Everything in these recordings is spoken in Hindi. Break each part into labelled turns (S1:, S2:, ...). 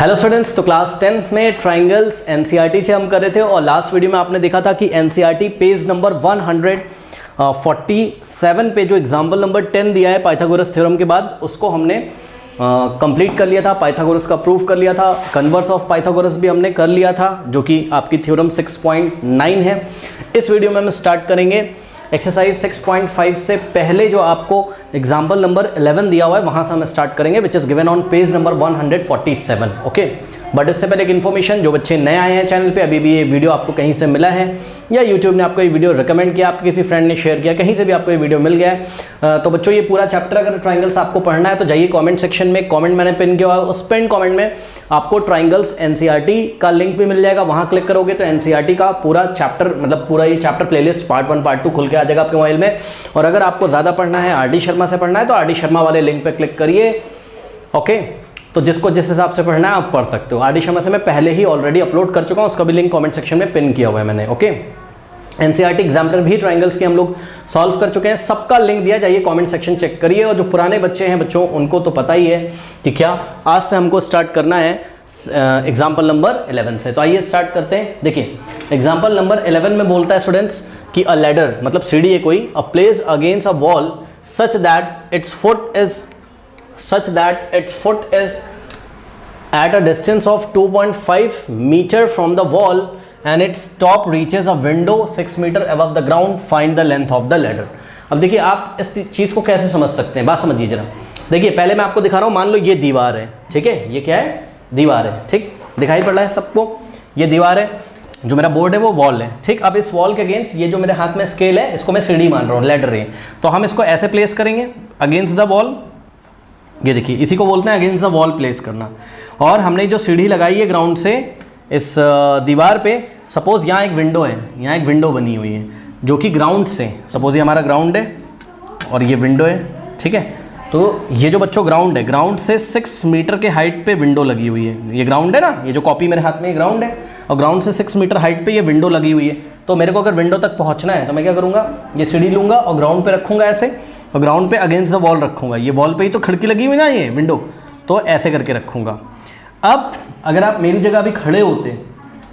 S1: हेलो स्टूडेंट्स, तो क्लास 10th में ट्राइंगल्स एनसीईआरटी से हम कर रहे थे और लास्ट वीडियो में आपने देखा था कि एनसीईआरटी पेज नंबर 147 पे जो एग्जाम्पल नंबर 10 दिया है पाइथागोरस थ्योरम के बाद उसको हमने कंप्लीट कर लिया था। पाइथागोरस का प्रूफ कर लिया था, कन्वर्स ऑफ पाइथागोरस भी हमने कर लिया था जो कि आपकी थ्योरम 6.9 है। इस वीडियो में हम स्टार्ट करेंगे एक्सरसाइज 6.5 से पहले जो आपको एग्जाम्पल नंबर 11 दिया हुआ है वहां से हम स्टार्ट करेंगे, which is given on page number 147। Okay, but इससे पहले एक इन्फॉर्मेशन, जो बच्चे नए आए हैं चैनल पे, अभी भी ये वीडियो आपको कहीं से मिला है या यूट्यूब ने आपको ये वीडियो रिकमेंड किया, आपके किसी फ्रेंड ने शेयर किया, कहीं से भी आपको ये वीडियो मिल गया है, तो बच्चों ये पूरा चैप्टर अगर ट्राइंगल्स आपको पढ़ना है तो जाइए कमेंट सेक्शन में, कमेंट मैंने पिन किया हुआ है, उस पिन कमेंट में आपको ट्राइंगल्स एनसीईआरटी का लिंक भी मिल जाएगा। वहाँ क्लिक करोगे तो एनसीईआरटी का पूरा चैप्टर, मतलब पूरा ये चैप्टर प्लेलिस्ट पार्ट 1 पार्ट 2 खुल के आ जाएगा आपके मोबाइल में। और अगर आपको ज़्यादा पढ़ना है, आरडी शर्मा से पढ़ना है, तो आरडी शर्मा वाले लिंक पर क्लिक करिए। ओके, तो जिसको जिस हिसाब से पढ़ना है आप पढ़ सकते हो। आरडी शर्मा से मैं पहले ही ऑलरेडी अपलोड कर चुका हूँ, उसका भी लिंक कमेंट सेक्शन में पिन किया हुआ है मैंने। ओके, एनसीईआरटी एग्जाम्पलर भी ट्राइंगल्स के हम लोग सॉल्व कर चुके हैं, सबका लिंक दिया, जाइए कमेंट सेक्शन चेक करिए। और जो पुराने बच्चे हैं बच्चों, उनको तो पता ही है कि क्या आज से हमको स्टार्ट करना है एग्जाम्पल नंबर 11 से। तो आइए स्टार्ट करते हैं। देखिए एग्जाम्पल नंबर 11 में बोलता है स्टूडेंट्स कि अ लैडर, मतलब सीढ़ी है कोई, a place against a wall such that it's foot is at a distance of 2.5 meter from the wall and its top reaches a window 6 meter above the ground. Find the length of the ladder. अब देखिए आप इस चीज़ को कैसे समझ सकते हैं, बात समझिए जरा। देखिए पहले मैं आपको दिखा रहा हूँ, मान लो ये दीवार है, ठीक है, ये क्या है, दीवार है, ठीक, दिखाई पड़ रहा है सबको, ये दीवार है, जो मेरा बोर्ड है वो वॉल है, ठीक। अब इस वॉल के अगेंस्ट ये जो मेरे हाथ में स्केल है, इसको मैं सीढ़ी मान रहा हूँ, लैडर है, तो हम इसको ऐसे प्लेस करेंगे अगेंस्ट द वॉल। ये देखिए इसी को बोलते हैं अगेंस्ट द वॉल प्लेस करना। और हमने जो सीढ़ी लगाई है ग्राउंड से इस दीवार पे, सपोज़ यहाँ एक विंडो है, यहाँ एक विंडो बनी हुई है जो कि ग्राउंड से, सपोज़ ये हमारा ग्राउंड है और ये विंडो है, ठीक है। तो ये जो बच्चों ग्राउंड है, ग्राउंड से 6 मीटर के हाइट पे विंडो लगी हुई है। ये ग्राउंड है ना, ये जो कॉपी मेरे हाथ में ग्राउंड है, और ग्राउंड से 6 मीटर हाइट पे ये विंडो लगी हुई है। तो मेरे को अगर विंडो तक पहुँचना है तो मैं क्या करूँगा, ये सीढ़ी लूँगा और ग्राउंड पर रखूँगा ऐसे, और ग्राउंड पे अगेंस्ट द वॉल रखूँगा। ये वॉल पे ही तो खिड़की लगी हुई ना, ये विंडो, तो ऐसे करके रखूँगा। अब अगर आप मेरी जगह अभी खड़े होते,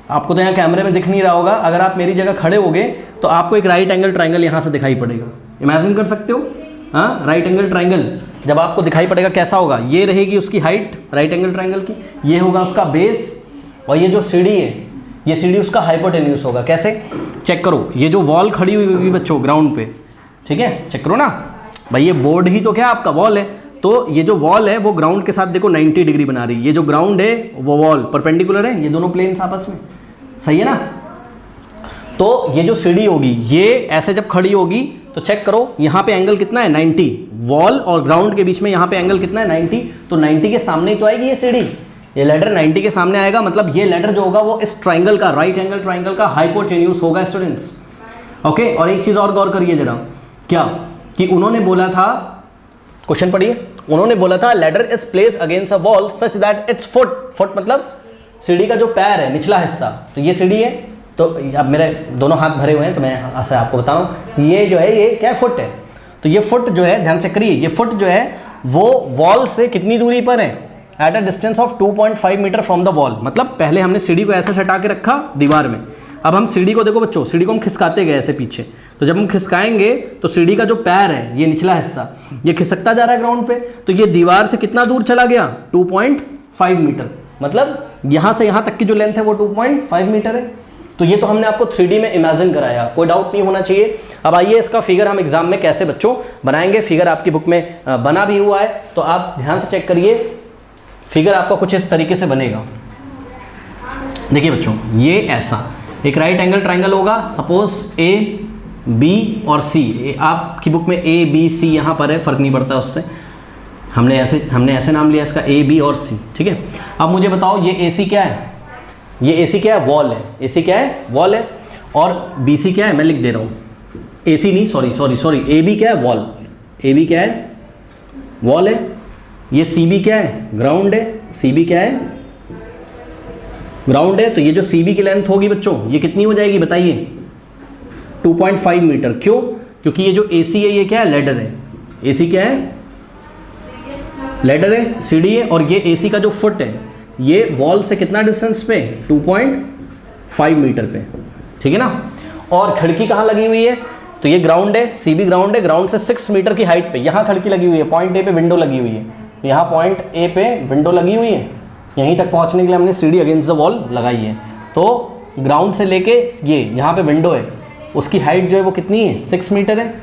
S1: आपको तो यहाँ कैमरे में दिख नहीं रहा होगा, अगर आप मेरी जगह खड़े होगे तो आपको एक राइट एंगल ट्राइंगल यहाँ से दिखाई पड़ेगा। इमेजिन कर सकते हो, हाँ, राइट एंगल ट्राइंगल जब आपको दिखाई पड़ेगा कैसा होगा, ये रहेगी उसकी हाइट राइट एंगल ट्राइंगल की, ये होगा उसका बेस, और ये जो सीढ़ी है, ये सीढ़ी उसका हाइपोटेन्यूस होगा। कैसे, चेक करो, ये जो वॉल खड़ी हुई होगी बच्चों ग्राउंड पे, ठीक है, चेक करो ना भाई, ये बोर्ड ही तो क्या आपका वॉल है, तो ये जो वॉल है वो ग्राउंड के साथ देखो 90 डिग्री बना रही है। ये जो ग्राउंड है वो वॉल परपेंडिकुलर है, ये दोनों प्लेन्स आपस में, सही है ना। तो ये जो सीढ़ी होगी ये ऐसे जब खड़ी होगी तो चेक करो यहाँ पे एंगल कितना है, 90, वॉल और ग्राउंड के बीच में यहाँ पे एंगल कितना है, 90। तो 90 के सामने ही तो आएगी ये सीढ़ी, ये लेडर 90 के सामने आएगा, मतलब ये लेडर जो होगा वो इस ट्राइंगल का, राइट एंगल ट्राइंगल का हाइपोटेन्यूस होगा स्टूडेंट्स। ओके, और एक चीज़ और गौर करिए जरा, क्या कि उन्होंने बोला था, क्वेश्चन पढ़िए, उन्होंने बोला था ladder is place against a wall such that it's foot मतलब सीढ़ी का जो पैर है, निचला हिस्सा, तो ये सीढ़ी है, तो अब मेरे दोनों हाथ भरे हुए हैं तो मैं ऐसे आपको बताऊं, ये जो है ये क्या फुट है, तो ये फुट जो है, ध्यान से करिए, ये फुट जो है वो वॉल से कितनी दूरी पर है, at a distance of 2.5 metre from the wall. मतलब पहले हमने सीढ़ी को ऐसे सटा के रखा दीवार में, अब हम सीढ़ी को देखो बच्चों, सीढ़ी को हम खिसकाते गए ऐसे पीछे, तो जब हम खिसकाएंगे तो सीढ़ी का जो पैर है, ये निचला हिस्सा, ये खिसकता जा रहा है ग्राउंड पे, तो ये दीवार से कितना दूर चला गया, 2.5 मीटर, मतलब यहाँ से यहाँ तक की जो लेंथ है वो 2.5 मीटर है। तो ये तो हमने आपको 3D में इमेजिन कराया, कोई डाउट नहीं होना चाहिए। अब आइए इसका फिगर हम एग्जाम में कैसे बच्चों बनाएंगे, फिगर आपकी बुक में बना भी हुआ है, तो आप ध्यान से चेक करिए, फिगर आपका कुछ इस तरीके से बनेगा। देखिए बच्चों, ये ऐसा एक राइट एंगल ट्राइंगल होगा, सपोज A, B और C, आपकी बुक में A, B, C यहाँ पर है, फर्क नहीं पड़ता उससे, हमने ऐसे नाम लिया इसका A, B और C, ठीक है। अब मुझे बताओ ये AC क्या है, ये AC क्या है, वॉल है, AC क्या है, वॉल है, और BC क्या है, मैं लिख दे रहा हूँ, AC नहीं, सॉरी, AB क्या है, वॉल, AB क्या है, वॉल है, ये CB क्या है, ग्राउंड है, CB क्या है, ग्राउंड है। तो ये जो CB की लेंथ होगी बच्चों, ये कितनी हो जाएगी बताइए, 2.5 मीटर। क्यों, क्योंकि ये जो AC है ये क्या है, लेडर है, AC क्या है, लेडर है, सीढ़ी है, और ये AC का जो फुट है ये वॉल से कितना डिस्टेंस पे, 2.5 मीटर पे, ठीक है ना। और खिड़की कहाँ लगी हुई है, तो ये ग्राउंड है, सी बी ग्राउंड है, ग्राउंड से 6 मीटर की हाइट पे यहाँ खिड़की लगी हुई है, पॉइंट ए पे विंडो लगी हुई है, यहाँ पॉइंट ए पे विंडो लगी हुई है, यहीं तक पहुँचने के लिए हमने सीढ़ी अगेंस्ट द वॉल लगाई है। तो ग्राउंड से लेके ये जहाँ पे विंडो है उसकी हाइट जो है वो कितनी है, 6 मीटर है।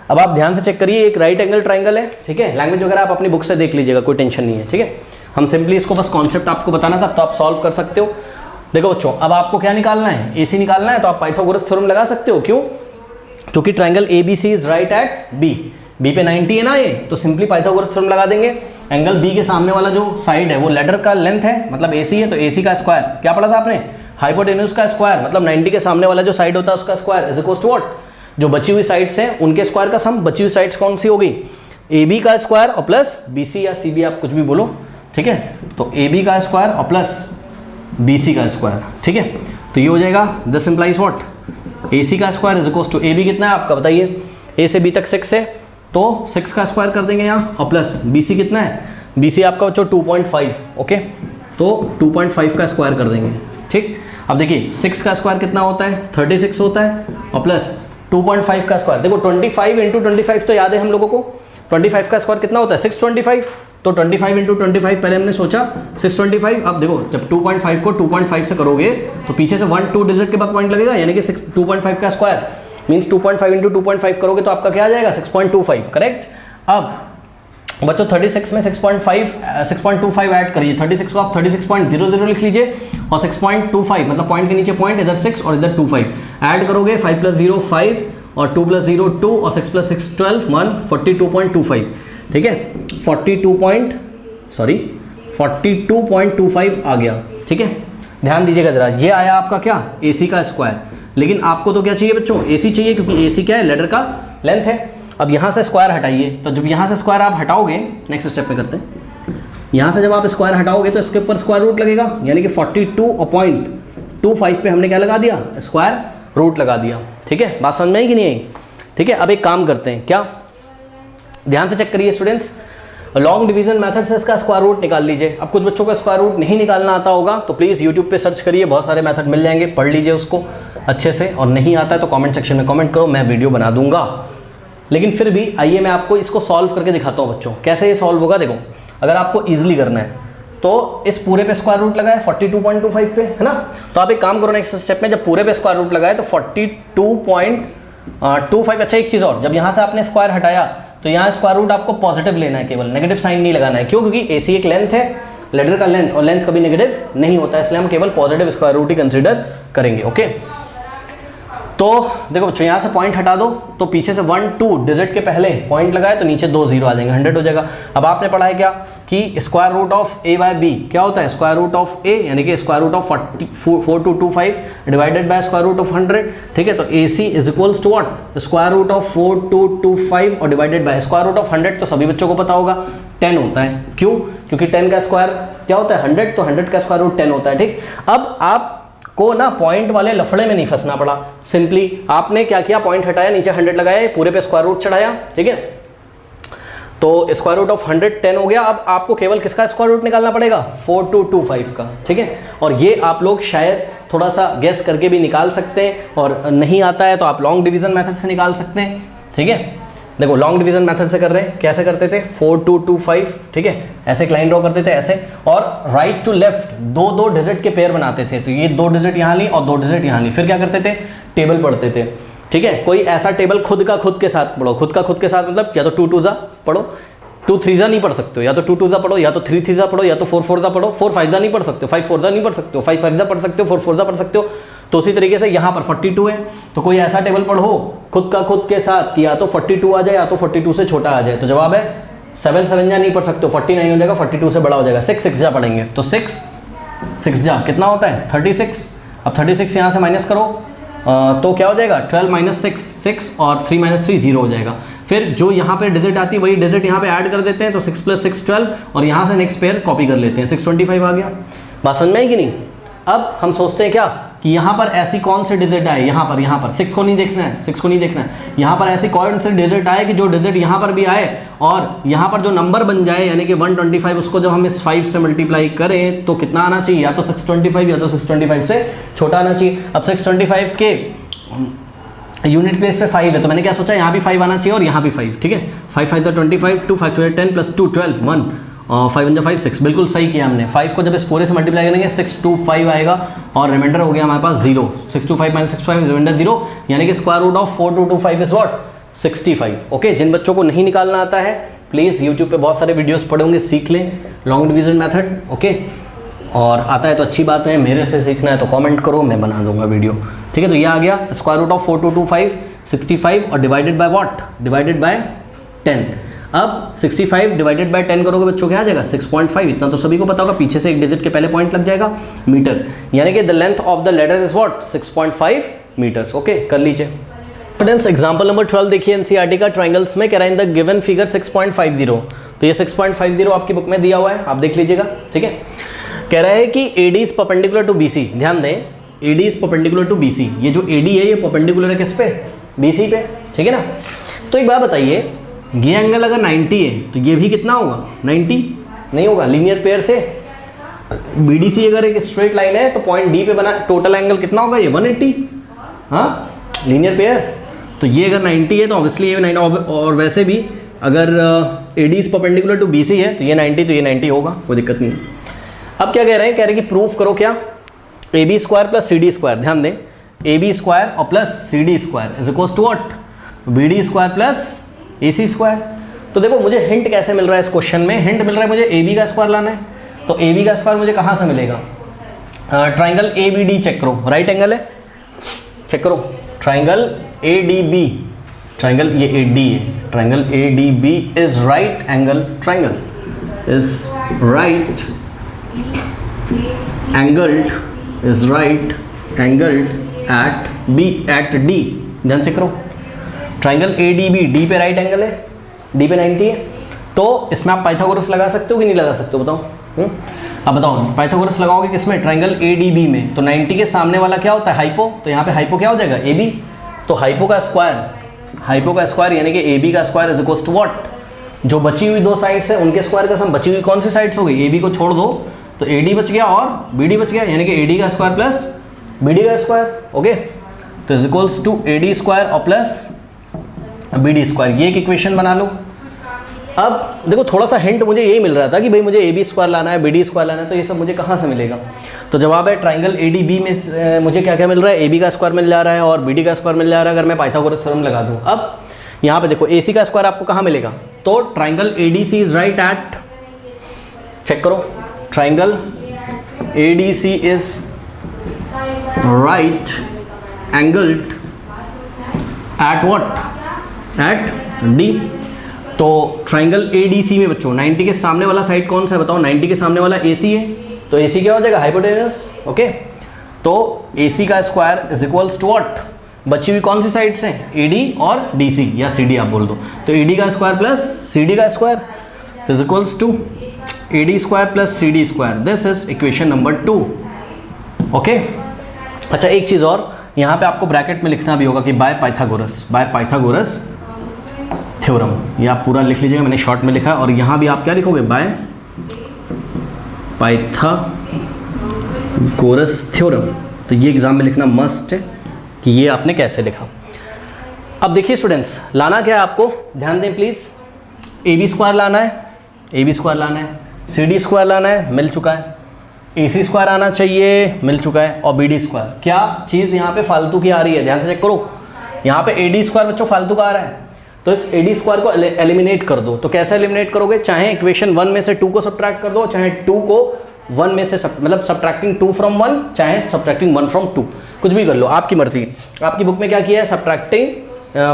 S1: अब आप ध्यान से चेक करिए, एक राइट एंगल ट्राइंगल है, ठीक है। लैंग्वेज वगैरह आप अपनी बुक से देख लीजिएगा, कोई टेंशन नहीं है, ठीक है। हम सिंपली इसको बस कॉन्सेप्ट आपको बताना था, तो आप सॉल्व कर सकते हो। देखो बच्चों, अब आपको क्या निकालना है, एसी निकालना है, तो आप पाइथागोरस थ्योरम लगा सकते हो। क्यों, क्योंकि triangle A B C is right at B, B पे 90 है ना ये, तो सिंपली पाइथागोरस थ्योरम लगा देंगे। एंगल बी के सामने वाला जो साइड है वो लेडर का लेंथ है, मतलब एसी है, तो एसी का स्क्वायर, क्या पढ़ा था आपने, हाइपोटेन्यूज का स्क्वायर, मतलब 90 के सामने वाला जो साइड होता है उसका square is equal to what, जो बची हुई साइड्स हैं उनके स्क्वायर का सम। बची हुई साइड्स कौन सी हो गई, ए बी का स्क्वायर और प्लस बी सी या सी बी, आप कुछ भी बोलो, ठीक है। तो ए बी का स्क्वायर और प्लस बी सी का स्क्वायर, ठीक है। तो ये हो जाएगा, this implies what, A C का square is equal to A B कितना है आपका बताइए, ए से बी तक 6 है, तो 6 का स्क्वायर कर देंगे यहाँ, और प्लस बी सी कितना है, बी सी आपका बच्चों 2.5, ओके, तो 2.5 का स्क्वायर कर देंगे, ठीक। अब देखिए 6 का स्क्वायर कितना होता है, 36 होता है, और प्लस 2.5 का स्क्वायर, देखो 25 इंटू 25 तो याद है हम लोगों को, 25 का स्क्वायर कितना होता है, 625, तो 25 इंटू 25 पहले हमने सोचा 625। अब देखो जब 2.5 को 2.5 से करोगे तो पीछे से 1 2 डिजिट के बाद पॉइंट लगेगा, यानी कि 2.5 का स्क्वायर मीन्स 2.5 इंटू 2.5 करोगे तो आपका क्या आ जाएगा, 6.25, करेक्ट। अब बच्चों 36 में 6.25 ऐड करिए, 36 को आप 36.00 लिख लीजिए, और 6.25 मतलब पॉइंट के नीचे पॉइंट, इधर 6 और इधर 25 ऐड करोगे, 5 + 0 5 और 2 + 0 2 और 6 + 6 12 1 42.25, ठीक है। 42.25 आ गया, ठीक है। ध्यान दीजिएगा जरा, ये आया आपका क्या, एसी का स्क्वायर। लेकिन आपको तो क्या चाहिए बच्चों, एसी चाहिए, क्योंकि एसी क्या है, लेडर का लेंथ है। अब यहाँ से स्क्वायर हटाइए, तो जब यहाँ से स्क्वायर आप हटाओगे, नेक्स्ट स्टेप में करते हैं, यहाँ से जब आप स्क्वायर हटाओगे तो इसके ऊपर स्क्वायर रूट लगेगा, यानी कि 42.25 पे हमने क्या लगा दिया, स्क्वायर रूट लगा दिया, ठीक है। बात समझ में आई कि नहीं आई, ठीक है। अब एक काम करते हैं, क्या, ध्यान से चेक करिए स्टूडेंट्स, लॉन्ग डिवीजन मेथड से इसका स्क्वायर रूट निकाल लीजिए। अब कुछ बच्चों का स्क्वायर रूट नहीं निकालना आता होगा तो प्लीज़ यूट्यूब पे सर्च करिए, बहुत सारे मेथड मिल जाएंगे, पढ़ लीजिए उसको अच्छे से, और नहीं आता है तो कमेंट सेक्शन में कमेंट करो, मैं वीडियो बना दूंगा। लेकिन फिर भी आइए मैं आपको इसको सॉल्व करके दिखाता हूँ बच्चों, कैसे ये सॉल्व होगा। देखो अगर आपको ईजिली करना है तो इस पूरे पे स्क्वायर रूट लगाए 42.25 पे, है ना। तो आप एक काम करो, नेक्स्ट स्टेप में जब पूरे पे स्क्वायर रूट लगाए तो 42.25। अच्छा एक चीज़ और, जब यहाँ से आपने स्क्वायर हटाया तो यहाँ स्क्वायर रूट आपको पॉजिटिव लेना है, केवल नेगेटिव साइन नहीं लगाना है। क्यों, क्योंकि एसी एक लेंथ है, लेडर का लेंथ, और लेंथ कभी नेगेटिव नहीं होता है, इसलिए हम केवल पॉजिटिव स्क्वायर रूट ही कंसीडर करेंगे, ओके। तो देखो बच्चों यहाँ से पॉइंट हटा दो, तो पीछे से 1 2 डिजिट के पहले पॉइंट लगाए तो नीचे 2 0 आ जाएंगे, 100 हो जाएगा। अब आपने पढ़ा है क्या कि square root of a by b क्या होता है, स्क्वायर रूट ऑफ a, यानी कि square root of 4225 divided by square root of 100, ठीक है। तो ac is equals to what, square root of 4225 और divided by square root of 100, तो सभी बच्चों को पता होगा 10 होता है। क्यों, क्योंकि 10 का स्क्वायर क्या होता है 100, तो 100 का स्क्वायर रूट 10 होता है, ठीक। अब आप को ना पॉइंट वाले लफड़े में नहीं फंसना पड़ा, सिंपली आपने क्या किया, पॉइंट हटाया, नीचे 100 लगाया, पूरे पे स्क्वायर रूट चढ़ाया, ठीक है। तो स्क्वायर रूट ऑफ 100 10 हो गया। अब आपको केवल किसका स्क्वायर रूट निकालना पड़ेगा, 4225 का, ठीक है। और ये आप लोग शायद थोड़ा सा गेस करके भी निकाल सकते हैं, और नहीं आता है तो आप लॉन्ग डिवीजन मेथड से निकाल सकते हैं, ठीक है। देखो लॉन्ग डिवीजन मेथड से कर रहे हैं, कैसे करते थे, 4225, ठीक है, ऐसे एक लाइन ड्रॉ करते थे ऐसे, और राइट टू लेफ्ट 2 डिजिट के पेयर बनाते थे। तो ये 2 डिजिट यहाँ ली और 2 डिजिट यहाँ ली, फिर क्या करते थे, टेबल पढ़ते थे, ठीक है। कोई ऐसा टेबल खुद का खुद के साथ पढ़ो, खुद का खुद के साथ मतलब या तो 2 2 पढ़ो, 2 3 नहीं पढ़ सकते हो, या तो 2 2 पढ़ो, या तो 3 3 पढ़ो, या तो 4 4 पढ़ो, 4 5 नहीं पढ़ सकते हो, 5 4 नहीं पढ़ सकते हो, 5 5 पढ़ सकते हो, 4 4 पढ़ सकते हो। तो उसी तरीके से यहाँ पर 42 है, तो कोई ऐसा टेबल पढ़ो खुद का खुद के साथ कि या तो 42 आ जाए या तो 42 से छोटा आ जाए। तो जवाब है 7 7 नहीं पढ़ सकते हो, 49 हो जाएगा, 42 से बड़ा हो जाएगा, 6 6 पढ़ेंगे, तो 6 6 कितना होता है 36। अब 36 यहाँ से माइनस करो तो क्या हो जाएगा 12 - 6 6 और 3 - 3 0 हो जाएगा। फिर जो यहाँ पे डिजिट आती है वही डिजिट यहाँ पे ऐड कर देते हैं, तो 6 + 6 12, और यहाँ से नेक्स्ट पेयर कॉपी कर लेते हैं, 625 आ गया। बात समझ में आई कि नहीं। अब हम सोचते हैं क्या कि यहाँ पर ऐसी कौन सी डिजिट आए, यहाँ पर 6 को नहीं देखना है, 6 को नहीं देखना है, यहाँ पर ऐसी कौन सी डिजिट आए कि जो डिजिट यहाँ पर भी आए और यहाँ पर जो नंबर बन जाए, यानी कि 125, उसको जब हम इस 5 से मल्टीप्लाई करें तो कितना आना चाहिए, या तो 625 या तो 625 से छोटा आना चाहिए। अब 625 के यूनिट प्लेस पे 5 है, तो मैंने क्या सोचा, यहाँ भी 5 आना चाहिए और यहाँ भी 5, ठीक है। 5 5 25, 2 5 10 प्लस 2 12 1 और 5 5 6, बिल्कुल सही किया हमने। 5 को जब इस पूरे से मल्टीप्लाई करेंगे 6 2 5 आएगा और रिमाइंडर हो गया हमारे पास 0। 6 2 5 - 6 5 रिमाइंडर 0, यानी कि square root of 4 2 2 5 is what, 65। Okay, जिन बच्चों को नहीं निकालना आता है प्लीज़ यूट्यूब पे बहुत सारे वीडियोस पढ़े होंगे, सीख लें लॉन्ग डिवीजन मेथड। ओके, और आता है तो अच्छी बात है, मेरे से सीखना है तो कमेंट करो, मैं बना दूंगा वीडियो, ठीक है। तो ये आ गया स्क्वायर रूट ऑफ 4 2 2 5 65 और divided by what, divided by 10। अब 65 डिवाइडेड बाय 10 करोगे बच्चों क्या आ जाएगा, 6.5। इतना तो सभी को पता होगा, पीछे से एक डिजिट के पहले पॉइंट लग जाएगा, मीटर, यानी कि the length of the ladder is what, 6.5 metres. Okay, कर लीजिए स्टूडेंट्स। एग्जांपल नंबर 12 देखिए, एनसीईआरटी का, ट्रायंगल्स में कह रहा है इन द गिवन फिगर 6.50। तो ये 6.50 आपकी बुक में दिया हुआ है, आप देख लीजिएगा, ठीक है। कह रहा है कि AD is perpendicular to BC, ध्यान दें, AD is perpendicular to BC। ये जो AD है ये परपेंडिकुलर है किस पे, BC पे, ठीक है ना। तो एक बात बताइए, ये एंगल अगर 90 है तो ये भी कितना होगा, 90 नहीं होगा। लीनियर पेयर से BDC अगर एक स्ट्रेट लाइन है तो पॉइंट D पे बना टोटल एंगल कितना होगा, ये 180, हाँ, लीनियर पेयर। तो ये अगर 90 है तो ऑब्वियसली ये 90, और वैसे भी अगर AD is perpendicular to BC है तो ये 90, तो ये 90 होगा, कोई दिक्कत नहीं। अब क्या कह रहे हैं, कह रहे हैं कि प्रूफ करो क्या, AB square plus CD square, ध्यान दें, AB स्क्वायर और plus CD square is equals to what, BD square plus AC square. तो देखो मुझे हिंट कैसे मिल रहा है इस क्वेश्चन में, हिंट मिल रहा है मुझे AB का स्क्वायर लाना है। तो AB का स्क्वायर मुझे कहाँ से मिलेगा, ट्राइंगल ABD चेक करो, राइट एंगल है, चेक करो, ट्राइंगल ADB, ट्राइंगल ये AD है, triangle ADB is right angle triangle, is right angled is right angled at B at D, ध्यान से करो, ट्राइंगल ADB, D पे राइट एंगल है, D पे 90 है। तो इसमें आप पाइथागोरस लगा सकते हो कि नहीं लगा सकते हो, बताओ। अब बताओ पाइथागोरस लगाओगे किसमें, ट्राइंगल ADB में। तो 90 के सामने वाला क्या होता है, हाइपो, तो यहाँ पे हाइपो क्या हो जाएगा, AB। तो हाइपो का स्क्वायर यानी कि AB का square is equals to what, जो बची हुई दो साइड्स है उनके स्क्वायर का सम। बची हुई कौन सी साइड्स हो गई, AB को छोड़ दो तो AD बच गया और BD बच गया, यानी कि AD का स्क्वायर प्लस BD का स्क्वायर। ओके, तो is equals to AD square और प्लस BD स्क्वायर, ये एक इक्वेशन बना लो। अब देखो थोड़ा सा हिंट मुझे यही मिल रहा था कि भाई मुझे AB स्क्वायर लाना है, BD स्क्वायर लाना है, तो ये सब मुझे कहाँ से मिलेगा। तो जवाब है ट्राइंगल ADB में मुझे क्या क्या मिल रहा है, AB का स्क्वायर मिल जा रहा है और BD का स्क्वायर मिल जा रहा है, अगर मैं पाइथागोरस थ्योरम लगा दूँ। अब यहाँ पे देखो AC का स्क्वायर आपको कहाँ मिलेगा, तो triangle ADC is right at, check करो, triangle ADC is right angled at what, at D। तो ट्राइंगल ADC में बच्चों 90 के सामने वाला साइड कौन सा है बताओ, 90 के सामने वाला AC है, तो AC क्या हो जाएगा, हाइपोटेनस। ओके, तो AC का square is equals to what, बची हुई कौन सी साइड्स हैं, AD और DC या CD आप बोल दो, तो AD का स्क्वायर प्लस CD का square is equals to AD square plus CD square. This is equation number 2। Okay, अच्छा एक चीज़ और, यहाँ पे आपको ब्रैकेट में लिखना भी होगा कि बाय पाइथागोरस थ्योरम, ये आप पूरा लिख लीजिएगा, मैंने शॉर्ट में लिखा है। और यहाँ भी आप क्या लिखोगे, बाय पाइथागोरस थ्योरम। तो ये एग्जाम में लिखना मस्ट है कि ये आपने कैसे लिखा। अब देखिए स्टूडेंट्स, लाना क्या है आपको, ध्यान दें प्लीज़, AB स्क्वायर लाना है, AB स्क्वायर लाना है, CD स्क्वायर लाना है, मिल चुका है, AC स्क्वायर आना चाहिए, मिल चुका है, और BD स्क्वायर। क्या चीज़ यहाँ पे फालतू की आ रही है, ध्यान से चेक करो, यहाँ पे AD स्क्वायर बच्चों फालतू का आ रहा है, तो इस AD स्क्वायर को एलिमिनेट कर दो। तो कैसे एलिमिनेट करोगे, चाहे इक्वेशन 1 में से 2 को सब्ट्रैक्ट कर दो, चाहे 2 को 1 में से मतलब सब्ट्रैक्टिंग 2 फ्रॉम 1, चाहे सब्ट्रैक्टिंग 1 फ्रॉम 2, कुछ भी कर लो, आपकी मर्जी। आपकी बुक में क्या किया है, सब्ट्रैक्टिंग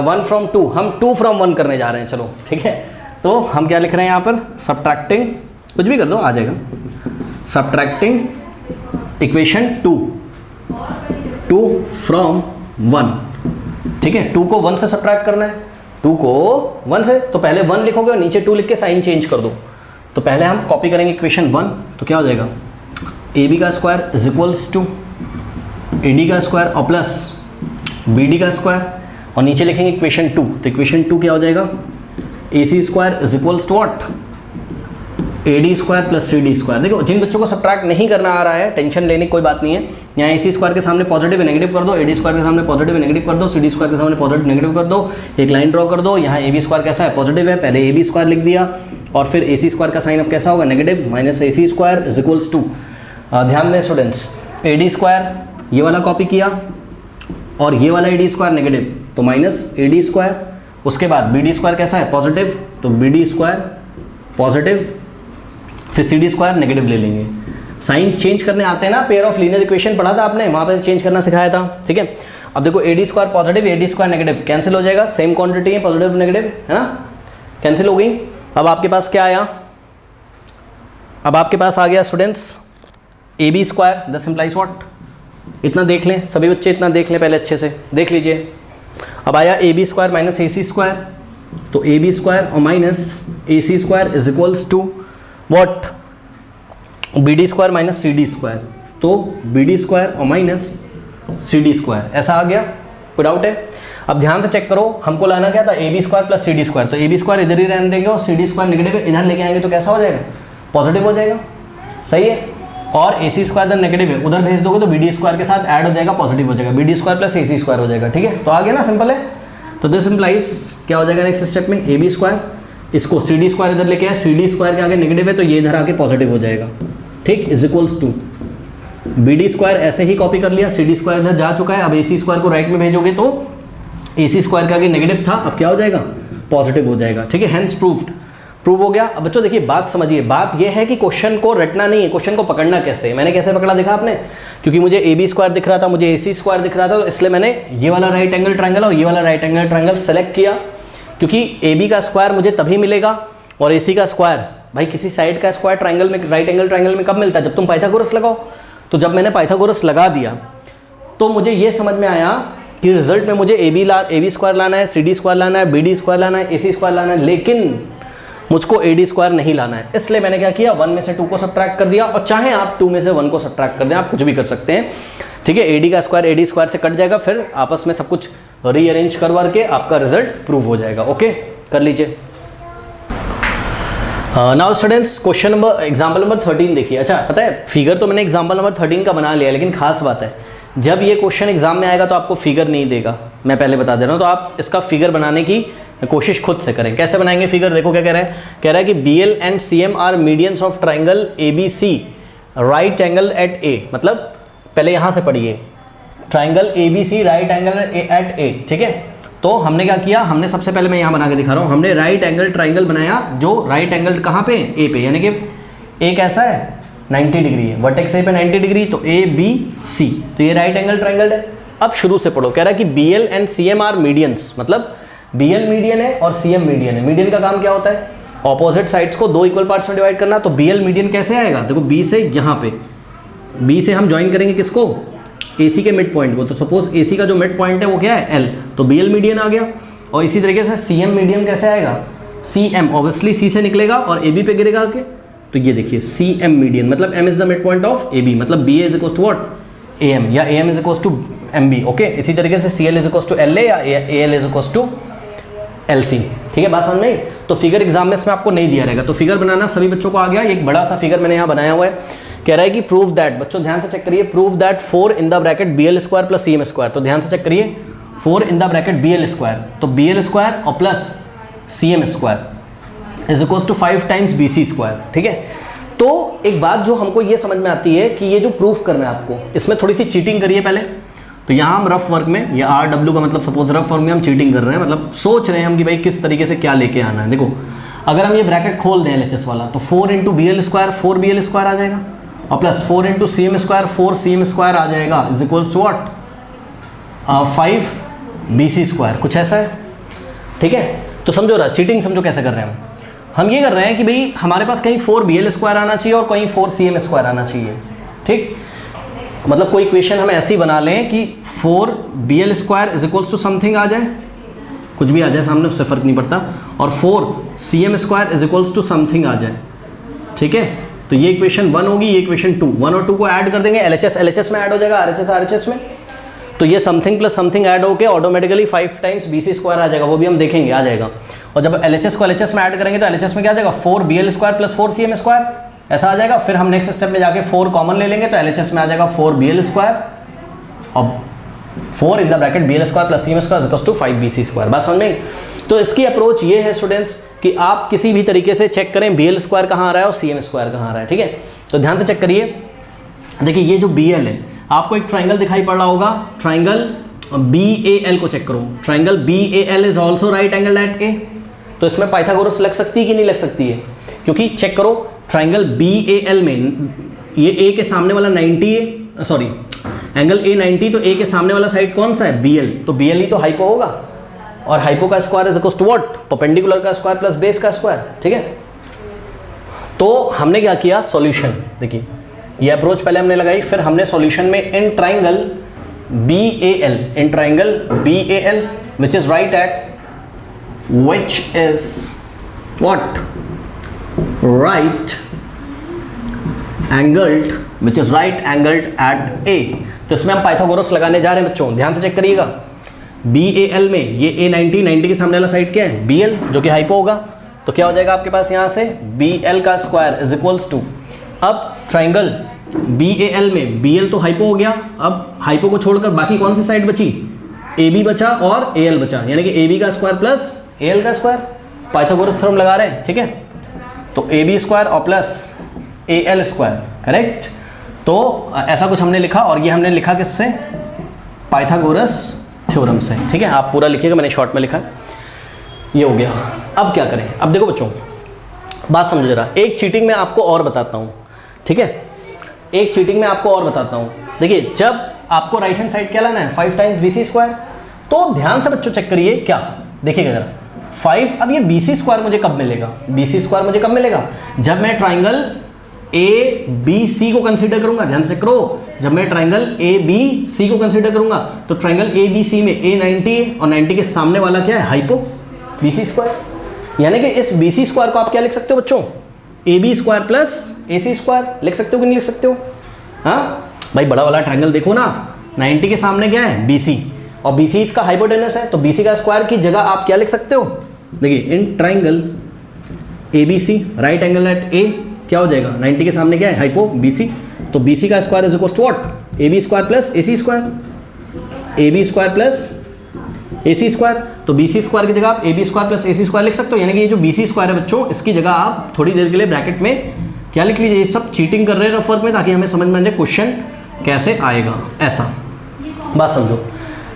S1: 1 फ्रॉम 2, हम 2 फ्रॉम 1 करने जा रहे हैं, चलो ठीक है। तो हम क्या लिख रहे हैं यहाँ पर, सब्ट्रैक्टिंग, कुछ भी कर दो आ जाएगा, सब्ट्रैक्टिंग इक्वेशन 2 फ्रॉम 1, ठीक है। 2 को 1 से सब्ट्रैक्ट करना है, 2 को 1 से, तो पहले 1 लिखोगे और नीचे 2 लिख के साइन चेंज कर दो। तो पहले हम कॉपी करेंगे इक्वेशन 1, तो क्या हो जाएगा, AB का square is equals to AD का स्क्वायर और प्लस BD का स्क्वायर, और नीचे लिखेंगे इक्वेशन 2। तो इक्वेशन 2 क्या हो जाएगा, AC square is equals to what, AD square plus CD square. देखो जिन बच्चों को सब्ट्रैक्ट नहीं करना आ रहा है, टेंशन लेने की कोई बात नहीं है। यहाँ AC स्क्वायर के सामने पॉजिटिव नेगेटिव कर दो, AD स्क्वायर के सामने पॉजिटिव नेगेटिव कर दो, CD स्क्वायर के सामने पॉजिटिव नेगेटिव कर दो, एक लाइन ड्रॉ कर दो। यहाँ AB स्क्वायर कैसा है, पॉजिटिव है, पहले AB स्क्वायर लिख दिया, और फिर AC स्क्वायर का साइन अब कैसा होगा, negative, minus AC square is equals to, ध्यान दें स्टूडेंट्स, AD स्क्वायर ये वाला कॉपी किया, और ये वाला AD स्क्वायर नेगेटिव, तो माइनस AD स्क्वायर, उसके बाद BD स्क्वायर कैसा है, पॉजिटिव, तो BD स्क्वायर पॉजिटिव, फिर CD स्क्वायर नेगेटिव ले लेंगे। साइन चेंज करने आते हैं ना, पेयर ऑफ लीनियर इक्वेशन पढ़ा था आपने, वहाँ पे चेंज करना सिखाया था, ठीक है। अब देखो AD square positive, AD square negative, cancel हो जाएगा, सेम क्वांटिटी है, पॉजिटिव नेगेटिव है ना, कैंसिल हो गई। अब आपके पास क्या आया, अब आपके पास आ गया students AB square, this implies what, इतना देख लें सभी बच्चे, इतना देख लें पहले अच्छे से देख लीजिए। अब आया AB square minus AC square, तो AB स्क्वायर और minus AC square is equals to what, BD square minus CD square, तो BD स्क्वायर और माइनस CD स्क्वायर, ऐसा आ गया, कोई डाउट है। अब ध्यान से चेक करो, हमको लाना क्या था, AB square plus CD square, तो AB स्क्वायर इधर ही रहने देंगे और CD स्क्वायर नेगेटिव इधर लेके आएंगे तो कैसा हो जाएगा, पॉजिटिव हो जाएगा, सही है। और AC स्क्वायर इधर नेगेटिव है, उधर भेज दोगे तो BD स्क्वायर के साथ ऐड हो जाएगा, पॉजिटिव हो जाएगा, BD square plus AC square हो जाएगा, ठीक है। तो आ गया ना, सिंपल है। तो दिस इंप्लाइज क्या हो जाएगा नेक्स्ट स्टेप में, AB स्क्वायर, इसको CD स्क्वायर इधर लेके आए, CD स्क्वायर के आगे नेगेटिव है तो ये इधर आके पॉजिटिव हो जाएगा, ठीक, is equals to BD square ऐसे ही कॉपी कर लिया, CD स्क्वायर इधर जा चुका है, अब AC स्क्वायर को राइट में भेजोगे तो AC स्क्वायर के आगे नेगेटिव था, अब क्या हो जाएगा, पॉजिटिव हो जाएगा, ठीक है, हेंस प्रूव्ड, प्रूव हो गया। अब बच्चों देखिए बात समझिए, बात यह है कि क्वेश्चन को रटना नहीं है, क्वेश्चन को पकड़ना कैसे। मैंने कैसे पकड़ा देखा आपने, क्योंकि मुझे AB स्क्वायर दिख रहा था, मुझे AC स्क्वायर दिख रहा था, तो इसलिए मैंने ये वाला राइट एंगल ट्रायंगल और ये वाला राइट एंगल ट्रायंगल सेलेक्ट किया, क्योंकि AB का स्क्वायर मुझे तभी मिलेगा और AC का स्क्वायर, भाई किसी साइड का स्क्वायर ट्रायंगल में, राइट एंगल ट्रायंगल में कब मिलता है, जब तुम पाइथागोरस लगाओ। तो जब मैंने पाइथागोरस लगा दिया तो मुझे ये समझ में आया कि रिजल्ट में मुझे AB स्क्वायर लाना है, CD स्क्वायर लाना है, BD स्क्वायर लाना है, AC स्क्वायर लाना है, लेकिन मुझको AD स्क्वायर नहीं लाना है। इसलिए मैंने क्या किया, 1 में से 2 को सब्ट्रैक्ट कर दिया, और चाहे आप 2 में से 1 को सब्ट्रैक्ट कर दें, आप कुछ भी कर सकते हैं, ठीक है। AD का स्क्वायर AD स्क्वायर से कट जाएगा, फिर आपस में सब कुछ रीअरेंज करवा के आपका रिजल्ट प्रूव हो जाएगा। ओके, कर लीजिए। Now students question number example number 13 देखिए। अच्छा पता है, फिगर तो मैंने एग्जाम्पल नंबर 13 का बना लिया, लेकिन खास बात है जब ये क्वेश्चन एग्जाम में आएगा तो आपको फिगर नहीं देगा, मैं पहले बता दे रहा हूँ। तो आप इसका फिगर बनाने की कोशिश खुद से करें। कैसे बनाएंगे फिगर, देखो क्या कह रहा है कि BL and CM are medians of triangle ABC right angle at A। मतलब पहले यहाँ से पढ़िए, triangle ABC right angle at A, ठीक है। तो हमने क्या किया, हमने सबसे पहले मैं यहाँ बना के दिखा रहा हूँ, हमने राइट एंगल ट्राइंगल बनाया, जो राइट एंगल कहाँ पे, A पे, यानी कि A कैसा है 90 डिग्री है, वर्टेक्स A पे 90 डिग्री, तो ABC, तो ये राइट एंगल ट्राइंगल है। अब शुरू से पढ़ो, कह रहा है कि BL and CM are medians, मतलब BL मीडियन है और CM मीडियन है। मीडियन का काम क्या होता है, ऑपोजिट साइड्स को 2 इक्वल पार्ट्स में डिवाइड करना। तो BL मीडियन कैसे आएगा, देखो B से यहाँ पे, B से हम ज्वाइन करेंगे किसको, AC के मिड पॉइंट को। तो सपोज AC का जो मिड पॉइंट है वो क्या है L, तो BL मीडियन आ गया। और इसी तरीके से CM मीडियन कैसे आएगा, CM ऑब्वियसली C से निकलेगा और AB पे गिरेगा आके, तो ये देखिए CM मीडियन, मतलब M is the mid point of AB, मतलब BA is equals to what, AM, या AM is equals to MB। Okay, इसी तरीके से CL is equals to LA या AL is equals to LC, ठीक है, बात समझ में आई। तो फिगर एग्जाम में इसमें आपको नहीं दिया रहेगा, तो फिगर बनाना सभी बच्चों को आ गया। एक बड़ा सा फिगर मैंने यहाँ बनाया हुआ है, कह रहा है कि प्रूव दैट, बच्चों ध्यान से चेक करिए, prove that 4 in the bracket BL square plus CM square. तो ध्यान से चेक करिए, 4 in the bracket BL square, तो BL स्क्वायर और plus CM square is equals to 5 times BC square, ठीक है। तो एक बात जो हमको ये समझ में आती है कि ये जो प्रूफ करना है आपको, इसमें थोड़ी सी चीटिंग करिए पहले। तो यहाँ हम रफ वर्क में, या RW का मतलब सपोज रफ वर्क में हम चीटिंग कर रहे हैं, मतलब सोच रहे हैं हम कि भाई किस तरीके से क्या लेके आना है। देखो अगर हम ये ब्रैकेट खोल दें LHS वाला, तो 4 into BL square 4 BL square आ जाएगा, और plus 4 into CM square 4 CM square आ जाएगा, is equals to what 5 BC square, कुछ ऐसा है, ठीक है। तो समझो रहा, चीटिंग समझो कैसे कर रहे हैं हम ये कर रहे हैं कि भाई हमारे पास कहीं 4 BL स्क्वायर आना चाहिए और कहीं 4 CM स्क्वायर आना चाहिए, ठीक। मतलब कोई इक्वेशन हम ऐसी बना लें कि 4 BL square is equals to something आ जाए, कुछ भी आ जाए सामने, उससे फ़र्क नहीं पड़ता, और 4 CM square is equals to something आ जाए, ठीक है। तो ये इक्वेशन 1 होगी, ये इक्वेशन 2, 1 और 2 को ऐड कर देंगे, LHS में ऐड हो जाएगा, RHS में, तो ये समथिंग प्लस समथिंग ऐड होकर ऑटोमेटिकली 5 टाइम्स BC² आ जाएगा, वो भी हम देखेंगे आ जाएगा। और जब LHS को LHS में ऐड करेंगे तो LHS में क्या आ जाएगा 4BL² + 4CM², ऐसा आ जाएगा। फिर हम नेक्स्ट स्टेप में जाके 4 कॉमन ले लेंगे तो LHS में आ जाएगा 4BL² और 4 in the bracket BL² + CM² = 5BC²। बात समझ में? तो इसकी अप्रोच ये है स्टूडेंट्स कि आप किसी भी तरीके से चेक करें BL² कहाँ आ रहा है और CM² कहाँ आ रहा है, ठीक है। तो ध्यान से चेक करिए, देखिए ये जो BL है, आपको एक ट्राइंगल दिखाई पड़ रहा होगा, ट्राइंगल BAL को चेक करो। Triangle BAL is also right angle at A। तो इसमें पाइथागोरस लग सकती है कि नहीं लग सकती है? क्योंकि चेक करो ट्राइंगल BAL में ये A के सामने वाला 90 है, सॉरी एंगल A 90, तो A के सामने वाला साइड कौन सा है? BL। तो BL ही तो हाइपो होगा, और हाइपो का square is equal to what? Perpendicular का स्क्वायर प्लस बेस का स्क्वायर, ठीक है। तो हमने क्या किया? सॉल्यूशन। देखिए ये अप्रोच पहले हमने लगाई, फिर हमने सॉल्यूशन में in triangle BAL which is right at which is what? right angled at A। तो इसमें हम पाइथागोरस लगाने जा रहे हैं बच्चों, ध्यान से चेक करिएगा। BAL में ये A 90 के सामने वाला साइड क्या है? BL, जो कि हाइपो होगा। तो क्या हो जाएगा आपके पास यहाँ से BL का स्क्वायर इज इक्वल्स टू, अब ट्राइंगल BAL में BL तो हाइपो हो गया, अब हाइपो को छोड़कर बाकी कौन सी साइड बची? AB बचा और AL बचा, यानी कि AB का स्क्वायर प्लस AL का स्क्वायर। पाइथागोरस थ्योरम लगा रहे हैं, ठीक है। तो AB² और प्लस AL², करेक्ट। तो ऐसा कुछ हमने लिखा, और ये हमने लिखा किससे? पाइथागोरस थ्योरम से, ठीक है। आप पूरा लिखिएगा, मैंने शॉर्ट में लिखा, ये हो गया। अब क्या करें? अब देखो बच्चों, बात समझो जरा, एक चीटिंग में आपको और बताता हूँ, ठीक है। एक चीटिंग में आपको और बताता हूँ। देखिए जब आपको राइट हैंड साइड क्या लाना है? 5 टाइम्स BC²। तो ध्यान से बच्चों चेक करिए, क्या देखिएगा जरा 5। अब ये BC² मुझे कब मिलेगा? BC² मुझे कब मिलेगा? जब मैं ट्राइंगल ABC को कंसीडर करूंगा। ध्यान से करो, जब मैं ट्राइंगल ABC को कंसीडर करूंगा तो ट्राइंगल ABC में A 90 है और 90 के सामने वाला क्या है? Hypo, BC²। यानी कि इस BC² को आप क्या लिख सकते हो बच्चों? AB² प्लस AC² लिख सकते हो कि नहीं लिख सकते हो? हाँ भाई, बड़ा वाला ट्राइंगल देखो ना, 90 के सामने क्या है? BC, और BC इसका हाइपोटेनस है, तो BC का स्क्वायर की जगह आप क्या लिख सकते हो? देखिए in triangle ABC right angle at A क्या हो जाएगा? 90 के सामने क्या है? Hypo, BC। तो BC का square is equal to what? AB² plus AC², AB² plus AC²। तो BC² की जगह आप AB² प्लस AC² लिख सकते हो, यानी कि ये जो BC² है बच्चों, इसकी जगह आप थोड़ी देर के लिए ब्रैकेट में क्या लिख लीजिए? ये सब चीटिंग कर रहे हैं रफ वर्क में, ताकि हमें समझ में आ जाए क्वेश्चन कैसे आएगा, ऐसा बात समझो,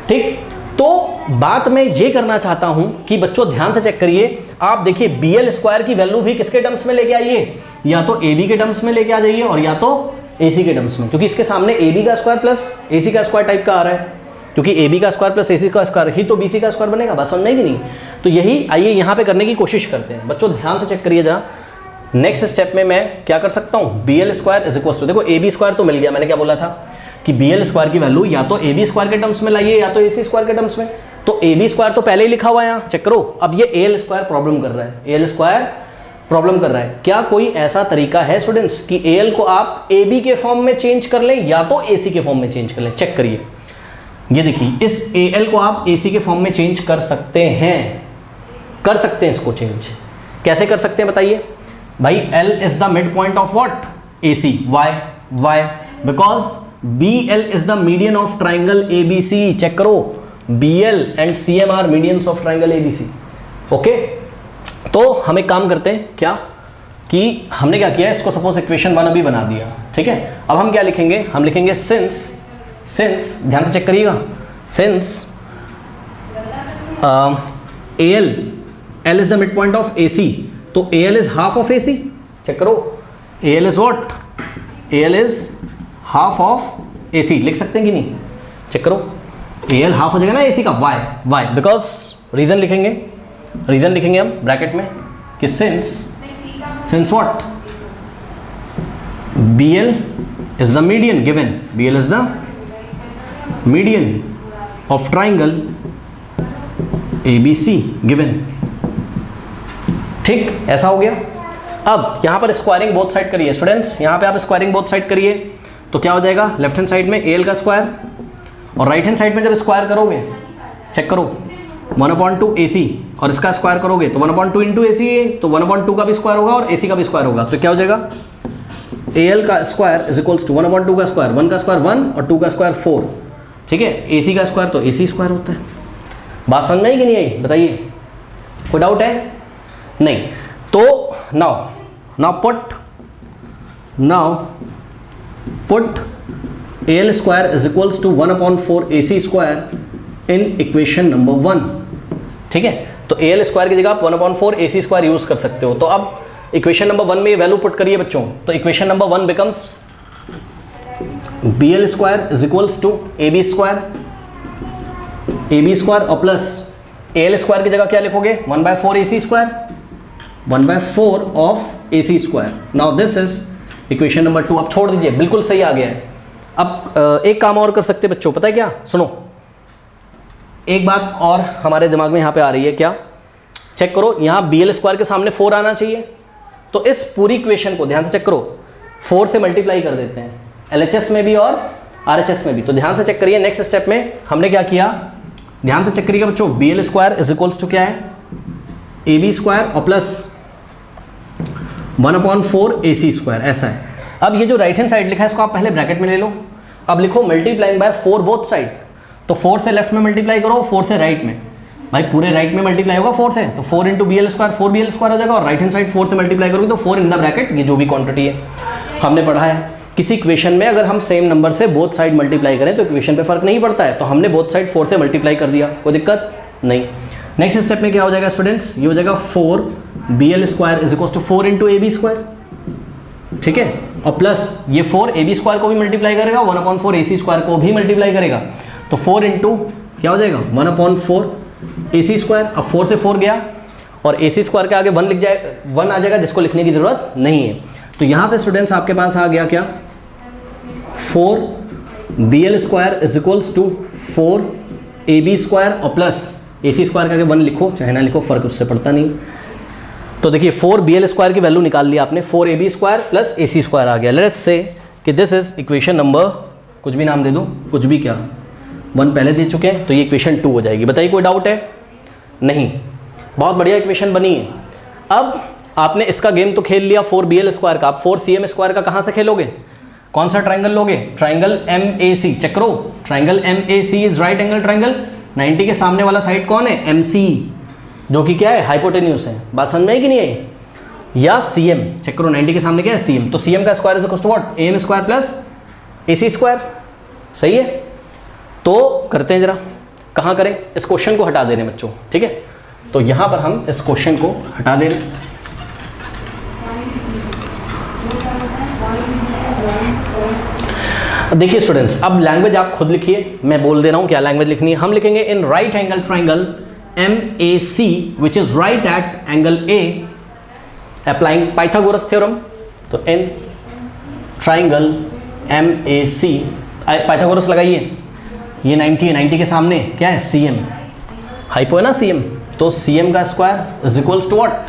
S1: ठीक। तो बात मैं ये करना चाहता हूं कि बच्चों ध्यान से चेक करिए, आप देखिए BL² की वैल्यू भी किसके टर्म्स में लेके आइए? या तो AB के टर्म्स में लेके आ जाइए, और या तो AC के टर्म्स में, क्योंकि इसके सामने AB का स्क्वायर प्लस AC का स्क्वायर टाइप का आ रहा है, क्योंकि AB का स्क्वायर प्लस AC का स्क्वायर ही तो BC का स्क्वायर बनेगा। बात समझ में कि नहीं? तो यही आइए यहाँ पे करने की कोशिश करते हैं बच्चों। ध्यान से चेक करिए जरा, नेक्स्ट स्टेप में मैं क्या कर सकता हूँ? BL² इज इक्वल टू, देखो AB² तो मिल गया, मैंने क्या बोला था कि BL² की वैल्यू या तो AB² के टर्म्स में लाइए या तो AC² के टर्म्स में। तो AB² तो पहले ही लिखा हुआ है यहाँ, चेक करो। अब ये AL² प्रॉब्लम कर रहा है, AL² प्रॉब्लम कर रहा है। क्या कोई ऐसा तरीका है स्टूडेंट्स कि AL को आप AB के फॉर्म में चेंज कर लें या तो AC के फॉर्म में चेंज कर लें? चेक करिए, ये देखिए इस AL को आप AC के फॉर्म में चेंज कर सकते हैं, कर सकते हैं इसको चेंज। कैसे कर सकते हैं बताइए भाई? L is the mid point of what? AC। Why? Because BL is the median of triangle ABC। Check करो, BL and CM are medians of triangle ABC। Okay, तो हम एक काम करते हैं क्या कि हमने क्या किया, इसको सपोज इक्वेशन 1 अभी बना दिया, ठीक है। अब हम क्या लिखेंगे? हम लिखेंगे सिंस ध्यान से चेक करिएगा, since L is the mid point of AC, तो AL is half of AC। Check करो, AL is what? AL is half of AC। लिख सकते हैं कि नहीं? चेक करो, AL हाफ हो जाएगा ना AC का। Why? बिकॉज रीजन लिखेंगे हम ब्रैकेट में कि since what? BL is the median given, BL is the median of triangle ABC given, ठीक, ऐसा हो गया। अब यहां पर स्क्वायरिंग बोथ साइड करिए स्टूडेंट्स, यहां पे आप स्क्वायरिंग बोथ साइड करिए, तो क्या हो जाएगा? लेफ्ट हैंड साइड में AL का स्क्वायर और राइट हैंड साइड में जब स्क्वायर करोगे, चेक करो 1/2 AC और इसका स्क्वायर करोगे तो 1/2 इंटू AC है, तो 1/2 का भी स्क्वायर होगा और AC का भी स्क्वायर होगा, तो क्या हो जाएगा AL का स्क्वायर इज इक्वल्स टू 1/2 का स्क्वायर, 1 का स्क्वायर 1 और 2 का स्क्वायर 4, ठीक है। AC का स्क्वायर तो AC स्क्वायर होता है। बात समझ में आई कि नहीं आई, बताइए, कोई डाउट है? नहीं। तो now put AL square is equals to 1/4 AC square in equation number 1, ठीक है। तो AL स्क्वायर की जगह आप 1/4 AC स्क्वायर यूज कर सकते हो। तो अब इक्वेशन नंबर 1 में ये वैल्यू पुट करिए बच्चों, तो equation number 1 becomes BL square is equals to AB square और प्लस AL स्क्वायर की जगह क्या लिखोगे 1/4 AC square, 1/4 of AC square. Now this is equation number 2। अब छोड़ दीजिए, बिल्कुल सही आ गया है। अब एक काम और कर सकते हैं बच्चों, पता है क्या, सुनो, एक बात और हमारे दिमाग में यहाँ पे आ रही है, क्या, चेक करो, यहाँ BL स्क्वायर के सामने 4 आना चाहिए, तो इस पूरी इक्वेशन को ध्यान से चेक करो, 4 से मल्टीप्लाई कर देते हैं LHS में भी और RHS में भी। तो ध्यान से चेक करिए, नेक्स्ट स्टेप में हमने क्या किया, ध्यान से चेक करिएगा बच्चों, BL square is equals to क्या है AB स्क्वायर और प्लस 1/4 AC स्क्वायर, ऐसा है। अब ये जो राइट हैंड साइड लिखा है इसको आप पहले ब्रैकेट में ले लो, अब लिखो मल्टीप्लाइंग बाय 4 बोथ साइड, तो 4 से लेफ्ट में मल्टीप्लाई करो, 4 से राइट में, भाई पूरे राइट में मल्टीप्लाई होगा 4 से, तो 4 into BL square 4 BL square हो जाएगा, और राइट हैंड साइड 4 से मल्टीप्लाई करोगे तो 4 इन द ब्रैकेट, ये जो भी क्वांटिटी है हमने पढ़ा है। किसी इक्वेशन में अगर हम सेम नंबर से बोथ साइड मल्टीप्लाई करें तो इक्वेशन पे फर्क नहीं पड़ता है, तो हमने बोथ साइड 4 से मल्टीप्लाई कर दिया, कोई दिक्कत नहीं। नेक्स्ट स्टेप में क्या हो जाएगा स्टूडेंट्स, ये हो जाएगा 4 BL square is equal to 4 into AB square, ठीक है, और प्लस ये 4 AB स्क्वायर को भी मल्टीप्लाई करेगा, 1/4 AC स्क्वायर को भी मल्टीप्लाई करेगा, तो 4 इंटू क्या हो जाएगा 1/4 AC स्क्वायर। अब 4 से 4 गया और AC स्क्वायर के आगे 1 आ जाएगा, जिसको लिखने की जरूरत नहीं है। तो यहाँ से स्टूडेंट्स आपके पास आ गया क्या, 4 BL square is equals to 4 AB square और प्लस AC स्क्वायर के आगे 1 लिखो चाहे ना लिखो, फर्क उससे पड़ता नहीं। तो देखिए 4 BL स्क्वायर की वैल्यू निकाल लिया आपने, 4 AB square plus AC square आ गया। लेट्स से कि दिस इज इक्वेशन नंबर, कुछ भी नाम दे दो, कुछ भी, क्या 1 पहले दे चुके हैं, तो ये इक्वेशन 2 हो जाएगी। बताइए कोई डाउट है? नहीं, बहुत बढ़िया इक्वेशन बनी है। अब आपने इसका गेम तो खेल लिया 4 BL स्क्वायर का, आप 4 CM स्क्वायर का कहाँ से खेलोगे, कौन सा ट्राइंगल लोगे, ट्राइंगल MAC, चेक करो, triangle MAC is right angle triangle, 90 के सामने वाला साइड कौन है, MC, जो कि क्या है हाइपोटेन्यूस है। बात समझ में आई कि नहीं आई? या CM, चेक करो 90 के सामने क्या है CM, तो CM का square is equal to what, AM square plus AC square, सही है। तो करते हैं जरा, कहाँ करें, इस क्वेश्चन को हटा दे रहे हैं बच्चों, ठीक है, तो यहाँ पर हम इस क्वेश्चन को हटा दे रहे हैं। देखिए स्टूडेंट्स, अब लैंग्वेज आप खुद लिखिए, मैं बोल दे रहा हूँ क्या लैंग्वेज लिखनी है। हम लिखेंगे in right angle triangle MAC which is right at angle A applying Pythagoras theorem. तो इन ट्राइंगल MAC पाइथागोरस लगाइए, ये 90 है, 90 के सामने क्या है CM, हाइपो है ना CM, तो CM का square is equals to what,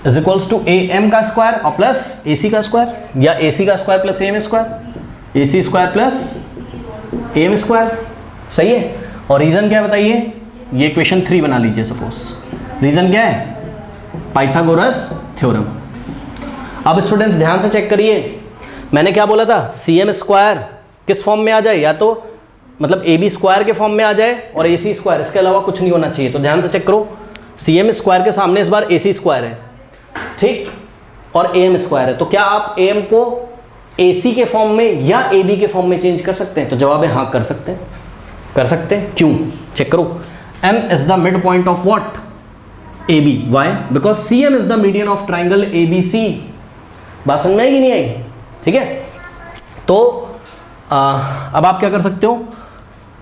S1: is equals to AM का स्क्वायर और प्लस AC का स्क्वायर, या AC का square plus AM square, AC square plus AM square, सही है। और रीजन क्या है बताइए, ये इक्वेशन 3 बना लीजिए सपोज, रीजन क्या है, पाइथागोरस थ्योरम। अब स्टूडेंट्स ध्यान से चेक करिए, मैंने क्या बोला था, CM स्क्वायर किस फॉर्म में आ जाए, या तो मतलब AB स्क्वायर के फॉर्म में आ जाए और AC स्क्वायर, इसके अलावा कुछ नहीं होना चाहिए। तो ध्यान से चेक करो, CM स्क्वायर के सामने इस बार AC स्क्वायर है, ठीक, और AM स्क्वायर है, तो क्या आप AM को AC के फॉर्म में या AB के फॉर्म में चेंज कर सकते हैं? तो जवाब है हाँ, कर सकते हैं, कर सकते हैं। क्यों, चेक करो, M is the mid point of what, AB, why, because CM is the median of triangle ABC। बात समझ में आई कि नहीं आई? ठीक है, तो अब आप क्या कर सकते हो,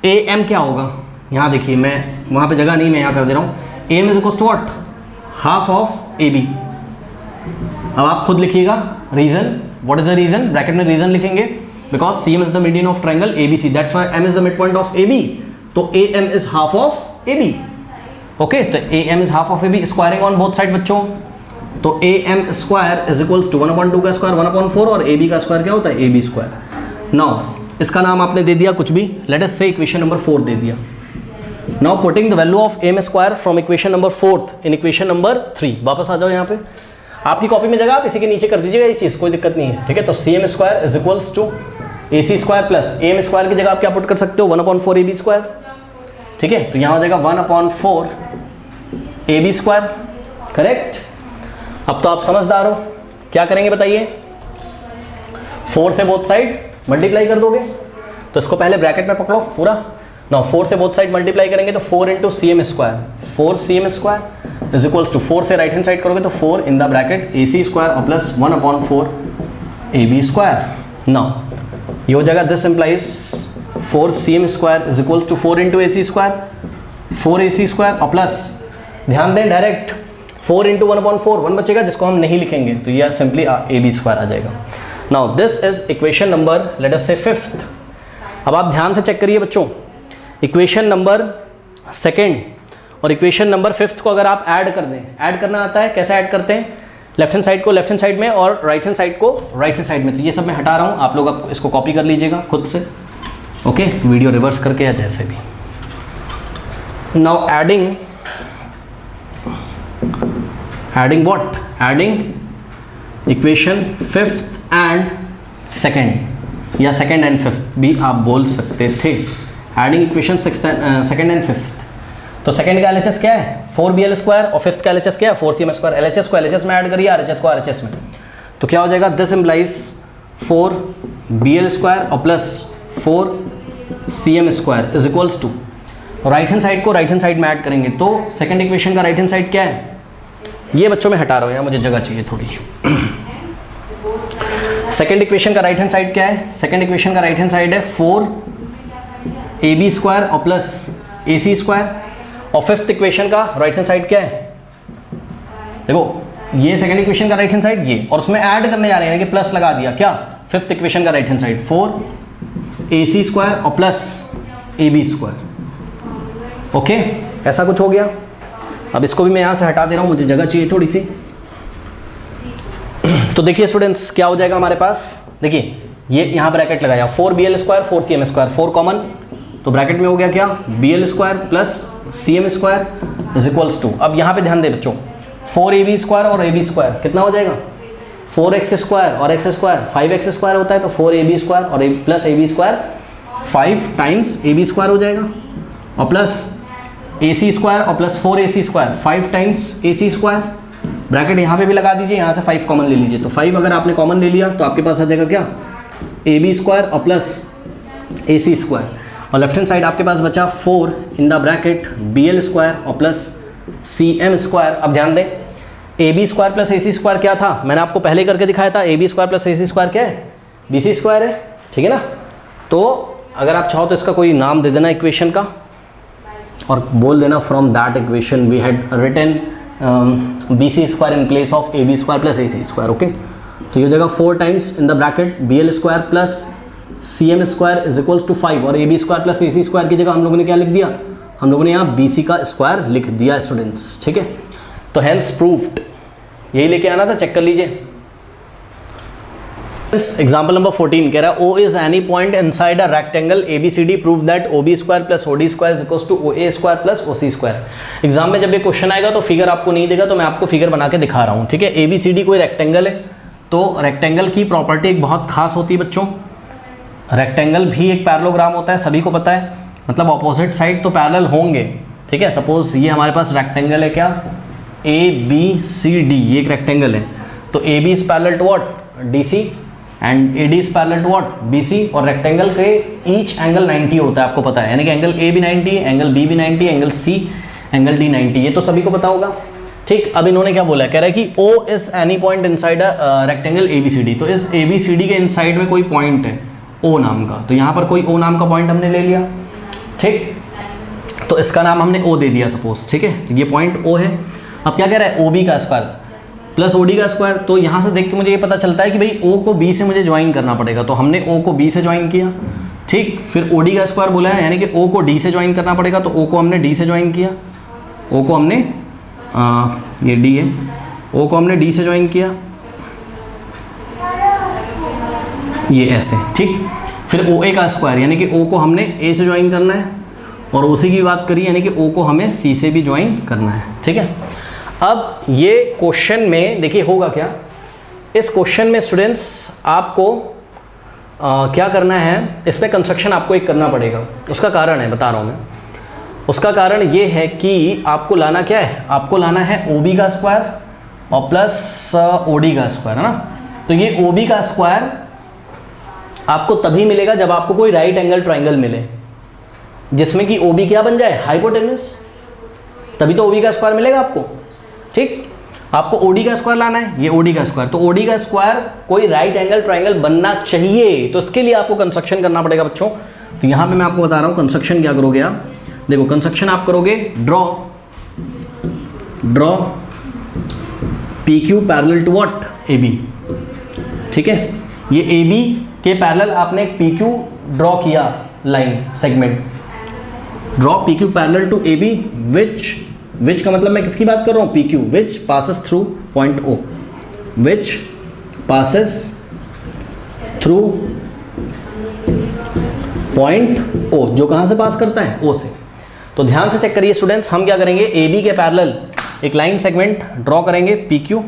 S1: AM क्या होगा, यहाँ देखिए, मैं वहाँ पे जगह नहीं, मैं यहाँ कर दे रहा हूँ, AM is equal to what, half of AB। अब आप खुद लिखिएगा reason, what is the reason, bracket में रीजन लिखेंगे, because CM is the median of triangle ABC, that's why M is the mid point of AB, तो AM is half of AB। Okay, तो AM is half of AB, squaring on both side बच्चों, तो AM square is equals to 1/2 का स्क्वायर 1/4 और AB का स्क्वायर क्या होता है AB स्क्वायर। नाउ इसका नाम आपने दे दिया कुछ भी, लेट अस से इक्वेशन नंबर 4 दे दिया। Now putting the value of M square from equation number 4 in equation number 3, वापस आ जाओ यहाँ पे, आपकी कॉपी में जगह आप इसी के नीचे कर दीजिएगा ये चीज़, कोई दिक्कत नहीं है, ठीक है। तो C M square is equals to A C square plus M square की जगह आप क्या पुट कर सकते हो 1/4 ए बी स्क्वायर, ठीक है। तो यहाँ हो जाएगा 1/4 ए बी स्क्वायर, करेक्ट। अब तो आप समझदार हो, क्या करेंगे बताइए, 4 से बोथ साइड मल्टीप्लाई कर दोगे, तो इसको पहले ब्रैकेट में पकड़ो पूरा ना, 4 से बोथ साइड मल्टीप्लाई करेंगे तो 4 into C M square, 4 C M square is equals to 4 से राइट हैंड साइड करोगे तो 4 in the bracket A C square और plus 1/4 A B square. Now ये हो जाएगा, this implies 4 C M square is equals to 4 into A C square, 4 A C square और प्लस ध्यान दें डायरेक्ट 4 इंटू 1/4 1 बचेगा जिसको हम नहीं लिखेंगे, तो यह सिंपली ए बी स्क्वायर आ जाएगा। Now this is equation number late us से 5th। अब आप ध्यान से चेक करिए बच्चों, इक्वेशन नंबर 2 और इक्वेशन नंबर 5 को अगर आप ऐड कर दें, ऐड करना आता है, कैसे ऐड करते हैं, लेफ्ट हैंड साइड को लेफ्ट हैंड साइड में और राइट हैंड साइड को राइट हैंड साइड में, तो ये सब मैं हटा रहा हूँ, आप लोग अब इसको कॉपी कर लीजिएगा खुद से, ओके, वीडियो रिवर्स करके या जैसे भी। Now adding what, adding equation 5th and 2nd या 2nd एंड 5th भी आप बोल सकते थे, adding equation 2nd and 5th। तो 2nd का LHS क्या है 4BL स्क्वायर और 5th का LHS क्या है 4CM स्क्वायर, LHS को LHS में ऐड करिए, RHS को RHS में, तो क्या हो जाएगा, दिस इम्प्लाइज 4BL स्क्वायर और plus 4CM square is equals to, right hand side को राइट हैंड साइड में ऐड करेंगे तो 2nd इक्वेशन का राइट हैंड साइड क्या है, ये बच्चों में हटा रहा हूँ, यहाँ मुझे जगह चाहिए थोड़ी। 2nd इक्वेशन का राइट हैंड साइड क्या है, 2nd इक्वेशन का राइट हैंड साइड है 4AB स्क्वायर और प्लस AC स्क्वायर, और 5th इक्वेशन का राइट हैंड साइड क्या है, देखो ये 2nd इक्वेशन का राइट हैंड साइड ये, और उसमें ऐड करने जा रहे हैं कि प्लस लगा दिया, क्या 5th इक्वेशन का right hand side 4AC square और प्लस AB स्क्वायर, ओके, ऐसा कुछ हो गया। अब इसको भी मैं यहाँ से हटा दे रहा हूँ, मुझे जगह चाहिए थोड़ी सी। तो देखिए स्टूडेंट्स क्या हो जाएगा हमारे पास, देखिए ये यहाँ ब्रैकेट लगाया 4BL square 4CM square, 4 common, तो ब्रैकेट में हो गया क्या BL square plus CM square is equals to, अब यहाँ पे ध्यान दे बच्चों 4AB स्क्वायर और AB स्क्वायर कितना हो जाएगा 4x स्क्वायर और x स्क्वायर 5x स्क्वायर होता है, तो 4AB स्क्वायर और plus AB square 5 times AB square हो जाएगा, और प्लस AC स्क्वायर और plus 4AC square 5 times AC square, bracket यहाँ पे भी लगा दीजिए, यहाँ से 5 कॉमन ले लीजिए, तो 5 अगर आपने कॉमन ले लिया तो आपके पास आ जाएगा क्या AB स्क्वायर और प्लस AC स्क्वायर, और लेफ्ट हैंड साइड आपके पास बचा 4 in the bracket BL square और प्लस CM स्क्वायर। अब ध्यान दें AB square plus AC square क्या था, मैंने आपको पहले करके दिखाया था, AB square plus AC square क्या है BC स्क्वायर है, ठीक है ना। तो अगर आप चाहो तो इसका कोई नाम दे देना इक्वेशन का और बोल देना from that equation we had written BC square in place of AB square plus AC square, okay. तो ये हो जाएगा 4 times in the bracket BL square plus CM square is equals to 5, और AB square plus AC square की जगह हम लोगों ने क्या लिख दिया, हम लोगों ने यहाँ BC का स्क्वायर लिख दिया स्टूडेंट्स, ठीक है। तो हेंस प्रूव्ड, यही लेके आना था, चेक कर लीजिए। एग्जाम्पल नंबर 14 कह रहा है O is any point inside a rectangle ABCD, prove that OB square plus OD square is equals to OA square plus OC square। Exam में जब ये क्वेश्चन आएगा तो फिगर आपको नहीं देगा, तो मैं आपको फिगर बना के दिखा रहा हूँ, ठीक है। ABCD कोई रेक्टेंगल है, तो रेक्टेंगल की प्रॉपर्टी एक बहुत खास होती है बच्चों, रेक्टेंगल भी एक पैरेललोग्राम होता है, सभी को पता है, मतलब अपोजिट साइड तो पैरेलल होंगे, ठीक है। सपोज ये हमारे पास रेक्टेंगल है क्या ABCD, ये एक रेक्टेंगल है, तो AB is parallel to what DC and AD is parallel to what BC, और रेक्टेंगल के ईच एंगल 90 होता है, आपको पता है, यानी कि एंगल A भी 90, एंगल B भी 90, एंगल C एंगल D 90, ये तो सभी को पता होगा, ठीक। अब इन्होंने क्या बोला, कह रहा है कि O is any point inside a rectangle ABCD, तो इस ABCD के इनसाइड में कोई पॉइंट है O नाम का, तो यहाँ पर कोई O नाम का पॉइंट हमने ले लिया, ठीक, तो इसका नाम हमने O दे दिया सपोज, ठीक है, तो ये पॉइंट O है। अब क्या कह रहा है OB का स्क्वायर प्लस OD का स्क्वायर, तो यहाँ से देख के मुझे ये पता चलता है कि भाई O को B से मुझे ज्वाइन करना पड़ेगा, तो हमने O को B से ज्वाइन किया, ठीक। फिर OD का स्क्वायर बोला है, यानी कि O को D से ज्वाइन करना पड़ेगा, तो O को हमने D से ज्वाइन किया, O को हमने ये D है, O को हमने D से ज्वाइन किया, ये ऐसे, ठीक। फिर ओ ए का स्क्वायर, यानी कि ओ को हमने ए से ज्वाइन करना है, और उसी की बात करी यानी कि ओ को हमें सी से भी ज्वाइन करना है, ठीक है। अब ये क्वेश्चन में देखिए होगा क्या, इस क्वेश्चन में स्टूडेंट्स आपको क्या करना है, इस पर कंस्ट्रक्शन आपको एक करना पड़ेगा। उसका कारण है, बता रहा हूँ मैं, उसका कारण ये है कि आपको लाना क्या है, आपको लाना है ओ बी का स्क्वायर और प्लस ओ डी का स्क्वायर, है ना। तो ये ओ बी का स्क्वायर आपको तभी मिलेगा जब आपको कोई राइट एंगल ट्राइंगल मिले जिसमें कि ओ बी क्या बन जाए, हाइपोटेन्यूस, तभी तो ओ बी का स्क्वायर मिलेगा आपको, ठीक। आपको ओ डी का स्क्वायर लाना है, ये ओ डी का स्क्वायर, तो ओ डी का स्क्वायर कोई राइट एंगल ट्राइंगल बनना चाहिए, तो इसके लिए आपको कंस्ट्रक्शन करना पड़ेगा बच्चों। तो यहाँ पे मैं आपको बता रहा हूँ कंस्ट्रक्शन क्या करोगे आप, देखो कंस्ट्रक्शन आप करोगे, draw P Q parallel to what, A B, ठीक है। ये ए बी के पैरेलल आपने एक पी क्यू ड्रॉ किया, line segment, draw P Q parallel to A B which का मतलब मैं किसकी बात कर रहा हूँ, P Q which passes through point O, which passes through point O, जो कहाँ से पास करता है, ओ से। तो ध्यान से चेक करिए स्टूडेंट्स, हम क्या करेंगे, ए बी के पैरेलल एक लाइन सेगमेंट ड्रॉ करेंगे पी क्यू,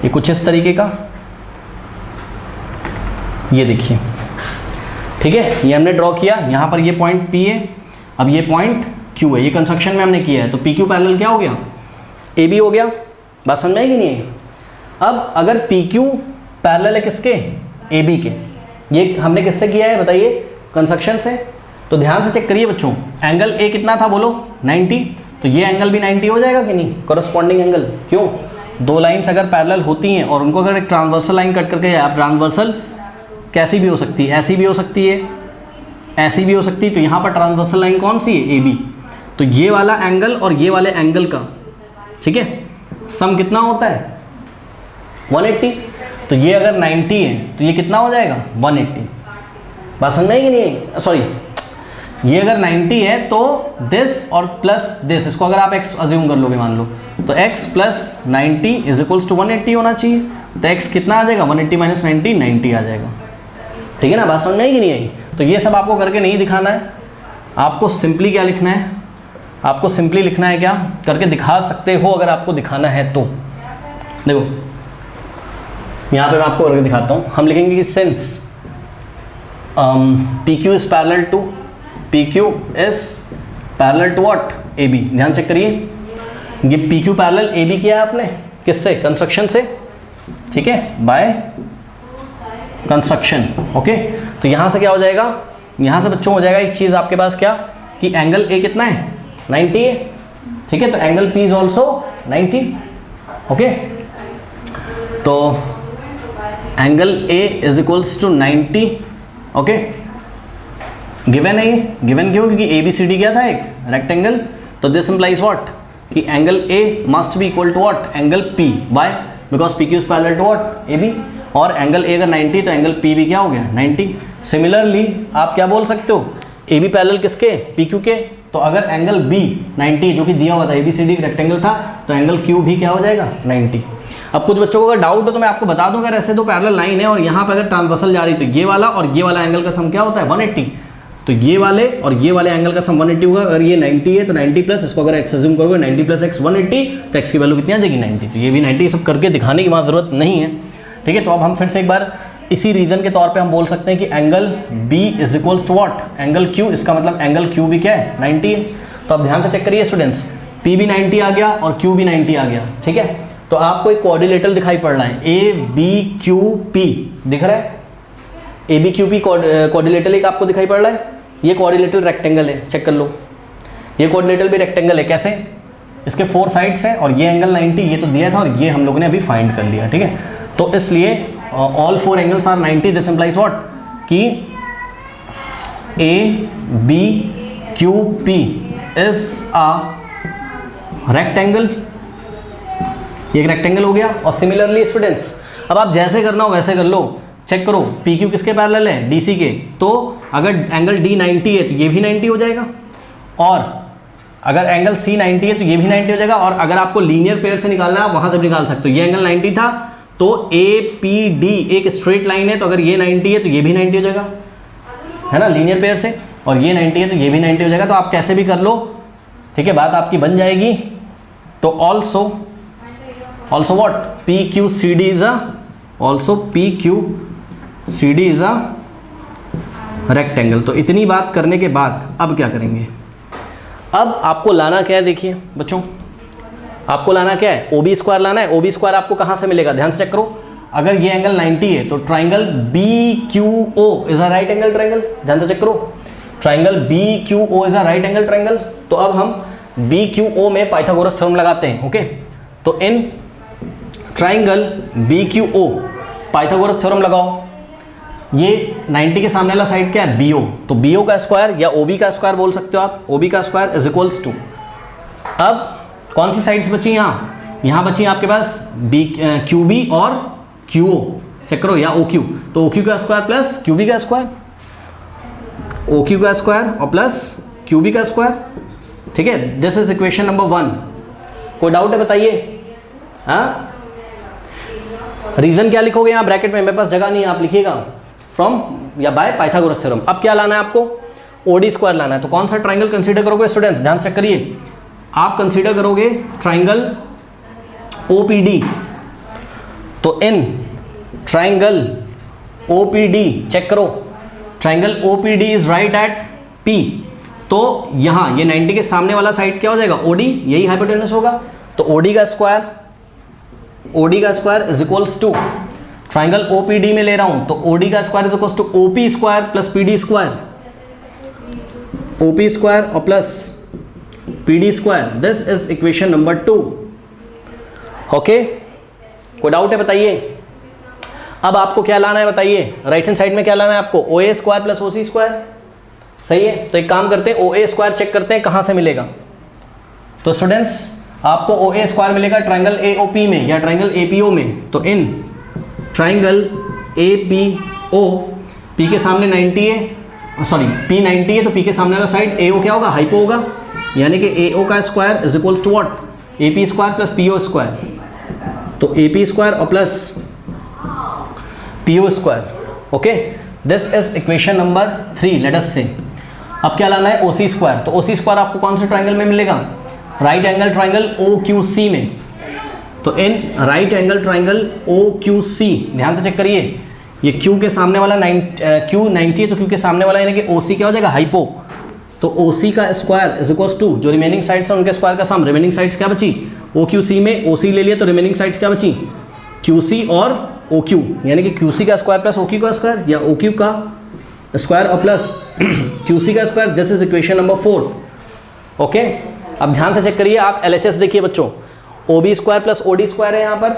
S1: ये कुछ इस तरीके का, ये देखिए, ठीक है, ये हमने ड्रॉ किया, यहाँ पर ये पॉइंट P है, अब ये पॉइंट Q है, ये कंस्ट्रक्शन में हमने किया है, तो PQ पैरेलल क्या हो गया, AB हो गया। बात समझ आई कि नहीं है। अब अगर PQ पैरेलल है किसके, AB के, ये हमने किससे किया है बताइए, कंस्ट्रक्शन से। तो ध्यान से चेक करिए बच्चों, एंगल A कितना था बोलो, 90, तो ये एंगल भी 90 हो जाएगा कि नहीं, कॉरस्पॉन्डिंग एंगल। क्यों, दो लाइन्स अगर पैरेलल होती हैं और उनको अगर एक ट्रांसवर्सल लाइन कट करके, आप ट्रांसवर्सल कैसी भी हो सकती है, ऐसी भी हो सकती है, ऐसी भी हो सकती है, तो यहाँ पर ट्रांसवर्सल लाइन कौन सी है, ए बी। तो ये वाला एंगल और ये वाले एंगल का, ठीक है, सम कितना होता है, 180। तो ये अगर 90 है तो ये कितना हो जाएगा, 180। बात समझ में कि नहीं, सॉरी, ये अगर 90 है तो दिस और प्लस दिस, इसको अगर आप x अज्यूम कर लोगे, मान लो, तो x plus 90 is equals to 180 होना चाहिए। तो x कितना आ जाएगा, 180 माइनस 90, 90 आ जाएगा, ठीक है ना। बात समझ में आई कि नहीं आई। तो ये सब आपको करके नहीं दिखाना है, आपको सिंपली क्या लिखना है, आपको सिंपली लिखना है क्या, करके दिखा सकते हो अगर आपको दिखाना है तो। देखो यहाँ पे मैं आपको करके दिखाता हूँ, हम लिखेंगे कि since P Q is parallel to, P Q is parallel to what, A B. ध्यान चेक करिए, ये P Q parallel A B किया है आपने किससे, कंस्ट्रक्शन से, ठीक है, बाय कंस्ट्रक्शन, ओके। तो यहाँ से क्या हो जाएगा, यहाँ से बच्चों हो जाएगा एक चीज़ आपके पास क्या, कि एंगल ए कितना है, 90 है, ठीक है, तो angle P is also 90, okay. तो angle A is equals to 90, okay. Given है, गिवन क्यों, क्योंकि ए बी सी डी क्या था, एक रेक्टेंगल। तो दिस इम्प्लाइज व्हाट, कि angle A must be equal to what, angle P, why, because P Q is parallel to what, A B, और एंगल ए अगर 90 तो एंगल पी भी क्या हो गया, 90। सिमिलरली आप क्या बोल सकते हो, ए बी पैरेलल किसके, पी क्यू के, तो अगर एंगल बी 90 जो कि दिया हुआ था, A B C D rectangle था, तो एंगल क्यू भी क्या हो जाएगा, 90। अब कुछ बच्चों को अगर डाउट हो तो मैं आपको बता दूं, अगर ऐसे दो पैरेलल लाइन है और यहाँ पे अगर ट्रांसवर्सल जा रही तो ये वाला और ये वाला एंगल का सम क्या होता है, 180। तो ये वाले और ये वाले एंगल का सम 180 होगा। अगर ये 90 है तो 90 प्लस, इसको अगर एक्स अज्यूम करोगे 90 प्लस एक्स 180, तो एक्स की वैल्यू कितनी आ जाएगी, 90। तो ये भी 90, सब करके दिखाने की वहाँ ज़रूरत नहीं है, ठीक है। तो अब हम फिर से एक बार इसी रीजन के तौर पे हम बोल सकते हैं कि angle B is equals to what, angle Q, इसका मतलब एंगल Q भी क्या है, 90 है। तो अब ध्यान से चेक करिए स्टूडेंट्स, P भी 90 आ गया और Q भी 90 आ गया, ठीक है। तो आपको एक कोऑर्डिनेटर दिखाई पड़ रहा है, ABQP दिख रहा है, ABQP कोऑर्डिनेटर एक आपको दिखाई पड़ रहा है। ये कोऑर्डिनेटर रेक्टेंगल है, चेक कर लो, ये कोऑर्डिनेटर भी रेक्टेंगल है, कैसे, इसके 4 साइड्स हैं और ये एंगल 90 ये तो दिया था और ये हम लोगों ने अभी फाइंड कर लिया, ठीक है। तो इसलिए all 4 angles are 90, this implies what, कि ABQP इज अ रेक्टेंगल, ये एक रेक्टेंगल हो गया। और सिमिलरली स्टूडेंट्स, अब आप जैसे करना हो वैसे कर लो, चेक करो PQ किसके पैरेलल है, DC के, तो अगर एंगल D 90 है तो ये भी 90 हो जाएगा, और अगर एंगल C 90 है तो ये भी 90 हो जाएगा। और अगर आपको लीनियर पेयर से निकालना है, आप वहाँ से भी निकाल सकते हो, ये एंगल 90 था तो APD एक स्ट्रेट लाइन है, तो अगर ये 90 है तो ये भी 90 हो जाएगा, है ना, लीनियर पेयर से, और ये 90 है तो ये भी 90 हो जाएगा। तो आप कैसे भी कर लो, ठीक है, बात आपकी बन जाएगी। तो also what, PQCD is a rectangle. तो इतनी बात करने के बाद अब क्या करेंगे, अब आपको लाना क्या है, देखिए बच्चों, आपको लाना क्या है, OB स्क्वायर लाना है। OB स्क्वायर आपको कहाँ से मिलेगा, ध्यान से चेक करो। अगर ये एंगल 90 है तो triangle BQO is a right angle triangle, ध्यान से चेक करो, triangle BQO is a right angle triangle. तो अब हम BQO में पाइथागोरस थ्योरम लगाते हैं। ओके, तो in triangle BQO Pythagoras theorem लगाओ। ये 90 के सामने वाला साइड क्या है, BO, तो BO का स्क्वायर या OB का स्क्वायर बोल सकते हो आप, OB का स्क्वायर इज इक्वल्स टू, अब कौन सी साइड्स बची यहाँ बची आपके पास QB और QO, चेक करो, या OQ, तो OQ का स्क्वायर प्लस QB का स्क्वायर, OQ का स्क्वायर और प्लस QB का स्क्वायर, ठीक है। This is equation number 1। कोई डाउट है बताइए, हाँ। रीजन क्या लिखोगे यहाँ ब्रैकेट में, मेरे पास जगह नहीं है, आप लिखिएगा फ्रॉम या बाय पाइथागोरस थ्योरम। अब क्या लाना है आपको, OD स्क्वायर लाना है। तो कौन सा ट्राइंगल कंसीडर करोगे स्टूडेंट्स, ध्यान से करिए, आप कंसीडर करोगे ट्राइंगल OPD। तो इन ट्राइंगल OPD चेक करो, triangle OPD is right at P। तो यहाँ ये 90 के सामने वाला साइड क्या हो जाएगा, OD, यही हाइपोटेनस होगा। तो OD का square is equals to, triangle OPD में ले रहा हूं तो OD का स्क्वायर इज इक्वल्स टू OP square plus PD square, OP square और plus PD square. This is equation number 2। Okay, कोई डाउट है बताइए। अब आपको क्या लाना है बताइए, राइट हैंड साइड में क्या लाना है आपको, OA square plus OC square, सही है। तो एक काम करते हैं, OA स्क्वायर चेक करते हैं कहाँ से मिलेगा। तो स्टूडेंट्स आपको OA स्क्वायर मिलेगा ट्राइंगल AOP में या ट्राइंगल APO में। तो इन ट्राइंगल APO, P के सामने 90 है, सॉरी P 90 है, तो P के सामने वाला साइड AO क्या होगा, हाइपो होगा, यानी कि AO का square is equals to what, AP square plus PO square. तो AP स्क्वायर और plus PO square. Okay, this is equation number 3। Let us see अब क्या लाना है, OC स्क्वायर। तो OC स्क्वायर आपको कौन से ट्राइंगल में मिलेगा, राइट एंगल ट्राइंगल OQC में। तो इन राइट एंगल ट्राइंगल OQC, ध्यान से चेक करिए, ये Q के सामने वाला Q 90 है, तो Q के सामने वाला यानी कि OC क्या हो जाएगा, हाइपो। तो OC का स्क्वायर इज इक्वल्स टू, जो रिमेनिंग साइड्स हैं उनके स्क्वायर का सम, रिमेनिंग साइड्स क्या बची, OQC में OC ले लिया तो रिमेनिंग साइड्स क्या बची, QC और OQ, यानी कि QC का स्क्वायर प्लस OQ का स्क्वायर या OQ का स्क्वायर और प्लस QC का square. This is equation number 4। Okay, अब ध्यान से चेक करिए आप, LHS देखिए बच्चों, OB square plus OD square है यहाँ पर,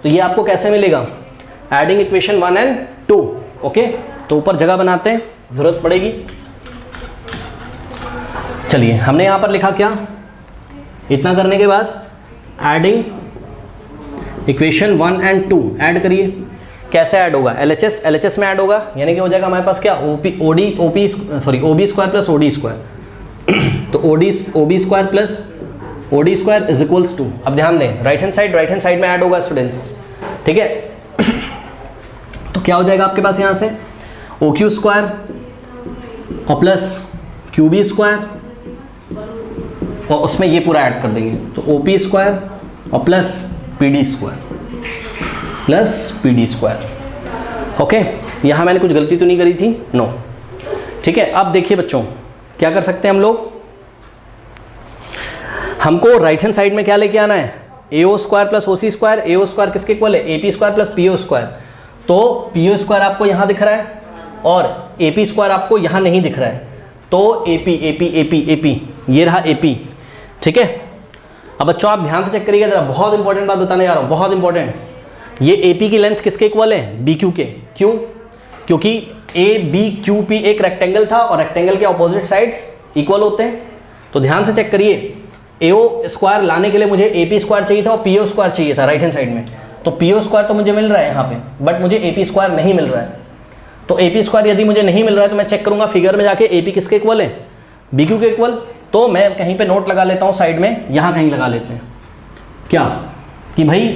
S1: तो ये आपको कैसे मिलेगा, एडिंग इक्वेशन 1 and 2। ओके, तो ऊपर जगह बनाते हैं, जरूरत पड़ेगी। चलिए हमने यहाँ पर लिखा क्या, इतना करने के बाद एडिंग इक्वेशन 1 and 2 ऐड करिए। कैसे ऐड होगा, LHS में ऐड होगा, यानी कि हो जाएगा हमारे पास क्या, OB square plus OD square. तो OB square plus OD square is equals to, अब ध्यान दें, राइट हैंड साइड में ऐड होगा स्टूडेंट्स, ठीक है। तो क्या हो जाएगा आपके पास यहाँ से, OQ स्क्वायर और प्लस QB स्क्वायर, और उसमें ये पूरा ऐड कर देंगे, तो OP स्क्वायर और प्लस PD स्क्वायर। ओके, यहाँ मैंने कुछ गलती तो नहीं करी थी, नो, ठीक है। अब देखिए बच्चों क्या कर सकते हैं हम लोग, हमको राइट हैंड साइड में क्या लेके आना है, AO square plus OC square. AO square किसके इक्वल है, AP square plus PO square. तो PO स्क्वायर आपको यहाँ दिख रहा है और AP स्क्वायर आपको यहाँ नहीं दिख रहा है, तो AP ये रहा AP, ठीक है। अब बच्चों आप ध्यान से चेक करिएगा जरा, बहुत इंपॉर्टेंट बात बताने जा रहा हूँ, बहुत इंपॉर्टेंट। ये AP की लेंथ किसके इक्वल है, BQ के। क्यों, क्योंकि ABQP एक रेक्टेंगल था और रेक्टेंगल के ऑपोजिट साइड्स इक्वल होते हैं। तो ध्यान से चेक करिए, AO स्क्वायर लाने के लिए मुझे AP स्क्वायर चाहिए था और PO स्क्वायर चाहिए था राइट हैंड साइड में। तो PO स्क्वायर तो मुझे मिल रहा है यहाँ पे, बट मुझे AP स्क्वायर नहीं मिल रहा है। तो AP स्क्वायर यदि मुझे नहीं मिल रहा है तो मैं चेक करूँगा फिगर में जाके AP किसके इक्वल है, BQ के इक्वल। तो मैं कहीं पे नोट लगा लेता हूँ साइड में, यहाँ कहीं लगा लेते हैं क्या, कि भाई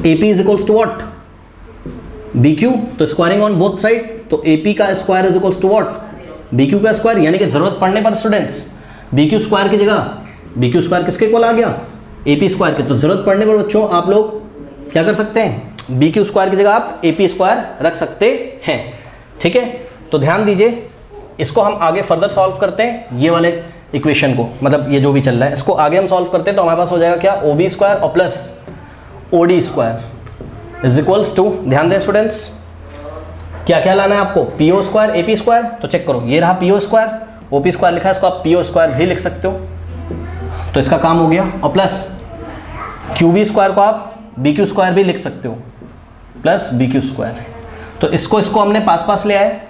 S1: AP is equals to what, BQ, तो स्क्वायरिंग ऑन बोथ साइड, तो AP का square is equals to what, BQ का स्क्वायर, यानी कि जरूरत पड़ने पर स्टूडेंट्स BQ स्क्वायर की जगह BQ स्क्वायर किसके इक्वल आ गया, AP स्क्वायर के, तो जरूरत पड़ने पर बच्चों आप लोग क्या कर सकते हैं, BQ स्क्वायर की जगह आप AP स्क्वायर रख सकते हैं। ठीक है, तो ध्यान दीजिए, इसको हम आगे फर्दर सॉल्व करते हैं, ये वाले इक्वेशन को, मतलब ये जो भी चल रहा है इसको आगे हम सॉल्व करते हैं, तो हमारे पास हो जाएगा क्या, OB स्क्वायर और plus OD square is equals to, ध्यान दें स्टूडेंट्स, क्या क्या लाना है आपको, PO स्क्वायर AP स्क्वायर, तो चेक करो ये रहा PO स्क्वायर, OP स्क्वायर लिखा है, इसको आप PO स्क्वायर भी लिख सकते हो, तो इसका काम हो गया, और प्लस QB स्क्वायर को आप BQ स्क्वायर भी लिख सकते हो, प्लस BQ स्क्वायर, तो इसको हमने पास पास ले आए,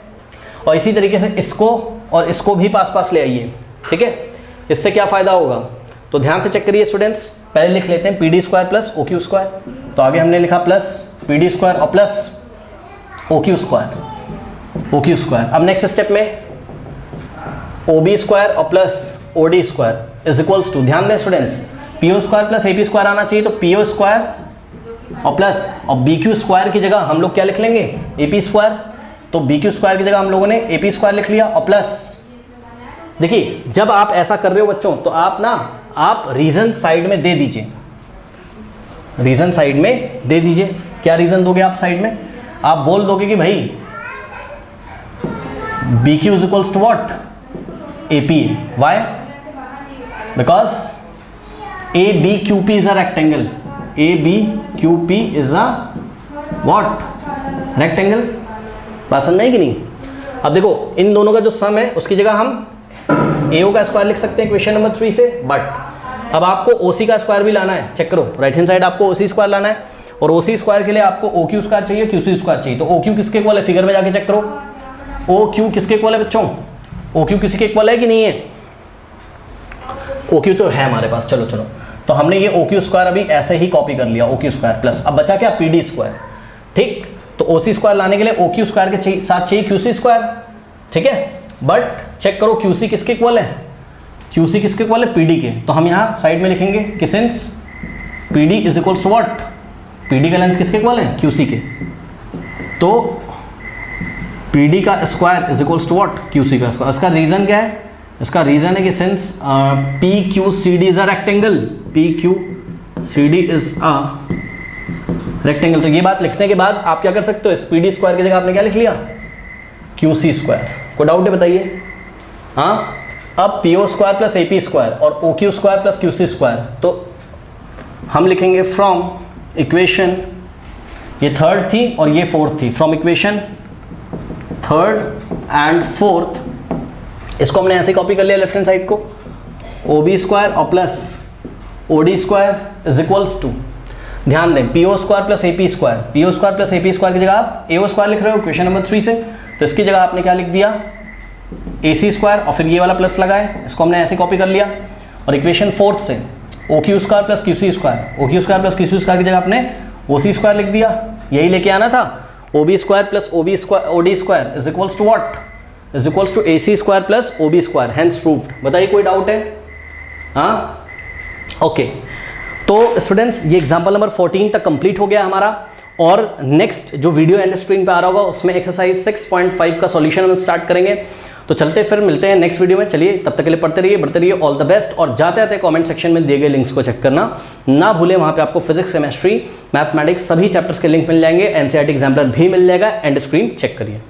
S1: और इसी तरीके से इसको और इसको भी पास पास ले आइए। ठीक है, इससे क्या फ़ायदा होगा, तो ध्यान से चेक करिए स्टूडेंट्स, पहले लिख लेते हैं PD square plus OQ square, तो आगे हमने लिखा प्लस PD स्क्वायर और प्लस OQ स्क्वायर। अब नेक्स्ट स्टेप में OB स्क्वायर और plus OD square is equals to, ध्यान दें students, PO square plus AP square आना चाहिए, तो PO स्क्वायर और प्लस और BQ स्क्वायर की जगह हम लोग क्या लिख लेंगे, AP स्क्वायर, तो BQ स्क्वायर की जगह हम लोगों ने AP स्क्वायर लिख लिया, और प्लस देखिए जब आप ऐसा कर रहे हो बच्चों, तो आप रीजन साइड में दे दीजिए, रीजन साइड में दे दीजिए, क्या रीजन दोगे आप साइड में, आप बोल दोगे कि भाई BQ is equals to what, AP, why, because ABQP is a rectangle, ABQP is a what, rectangle, बात समझ में आई कि नहीं। अब देखो इन दोनों का जो सम है उसकी जगह हम AO का स्क्वायर लिख सकते हैं क्वेश्चन नंबर 3 से, बट अब आपको OC का स्क्वायर भी लाना है, चेक करो राइट हैंड साइड आपको OC स्क्वायर लाना है, और OC स्क्वायर के लिए आपको OQ स्क्वायर चाहिए, QC स्क्वायर चाहिए, तो OQ किसके इक्वल है, फिगर में जाके चेक करो, OQ किसके इक्वल है बच्चों, OQ किसी के इक्वल है कि नहीं है, OQ तो है हमारे पास, चलो तो हमने ये OQ स्क्वायर अभी ऐसे ही कॉपी कर लिया, OQ स्क्वायर प्लस, अब बचा क्या, PD स्क्वायर। ठीक, तो OC स्क्वायर लाने के लिए OQ स्क्वायर के साथ चाहिए QC स्क्वायर। ठीक है, बट चेक करो QC किसके इक्वल है, QC किसके इक्वल है, PD के, तो हम यहाँ साइड में लिखेंगे कि since PD is equals to what, PD का लेंथ किसके इक्वल है, QC के, तो PD का square is equals to what, QC का स्क्वायर। इसका रीजन क्या है, इसका रीजन है कि since PQCD is a rectangle, PQCD is a rectangle, तो ये बात लिखने के बाद आप क्या कर सकते हो, इस PD स्क्वायर की जगह आपने क्या लिख लिया, QC स्क्वायर। कोई डाउट है बताइए, हाँ। अब PO square plus AP square और OQ square plus QC square, तो हम लिखेंगे फ्रॉम इक्वेशन, ये थर्ड थी और ये फोर्थ थी, from equation third and fourth, इसको हमने ऐसे कॉपी कर लिया लेफ्ट हैंड साइड को, OB स्क्वायर और plus OD square is equals to, ध्यान दें PO square plus AP square, PO square plus AP square की जगह आप AO स्क्वायर लिख रहे हो क्वेश्चन नंबर 3 से, तो इसकी जगह आपने क्या लिख दिया, AC स्क्वायर, और फिर ये वाला प्लस लगाए, इसको हमने ऐसे कॉपी कर लिया, और इक्वेशन फोर्थ से OQ square plus QC square, OQ square plus QC square की जगह आपने OC स्क्वायर लिख दिया, यही लेके आना था, OB square plus OD square is equals to what, is equals to AC square plus OB square, hence proved. बताइए कोई डाउट है, हाँ, ओके। तो स्टूडेंट्स ये एग्जाम्पल नंबर 14 तक कंप्लीट हो गया हमारा, और नेक्स्ट जो वीडियो एंड स्क्रीन पे आ रहा होगा उसमें एक्सरसाइज 6.5 का सॉल्यूशन हम स्टार्ट करेंगे। तो चलते फिर मिलते हैं नेक्स्ट वीडियो में, चलिए तब तक के लिए पढ़ते रहिए, बढ़ते रहिए, ऑल द बेस्ट। और जाते आते कमेंट सेक्शन में दिए गए लिंक्स को चेक करना ना भूलें, वहाँ पे आपको फिजिक्स, केमिस्ट्री, मैथमेटिक्स सभी चैप्टर्स के लिंक मिल जाएंगे, NCERT एग्जाम्पलर भी मिल जाएगा, एंड स्क्रीन चेक करिए।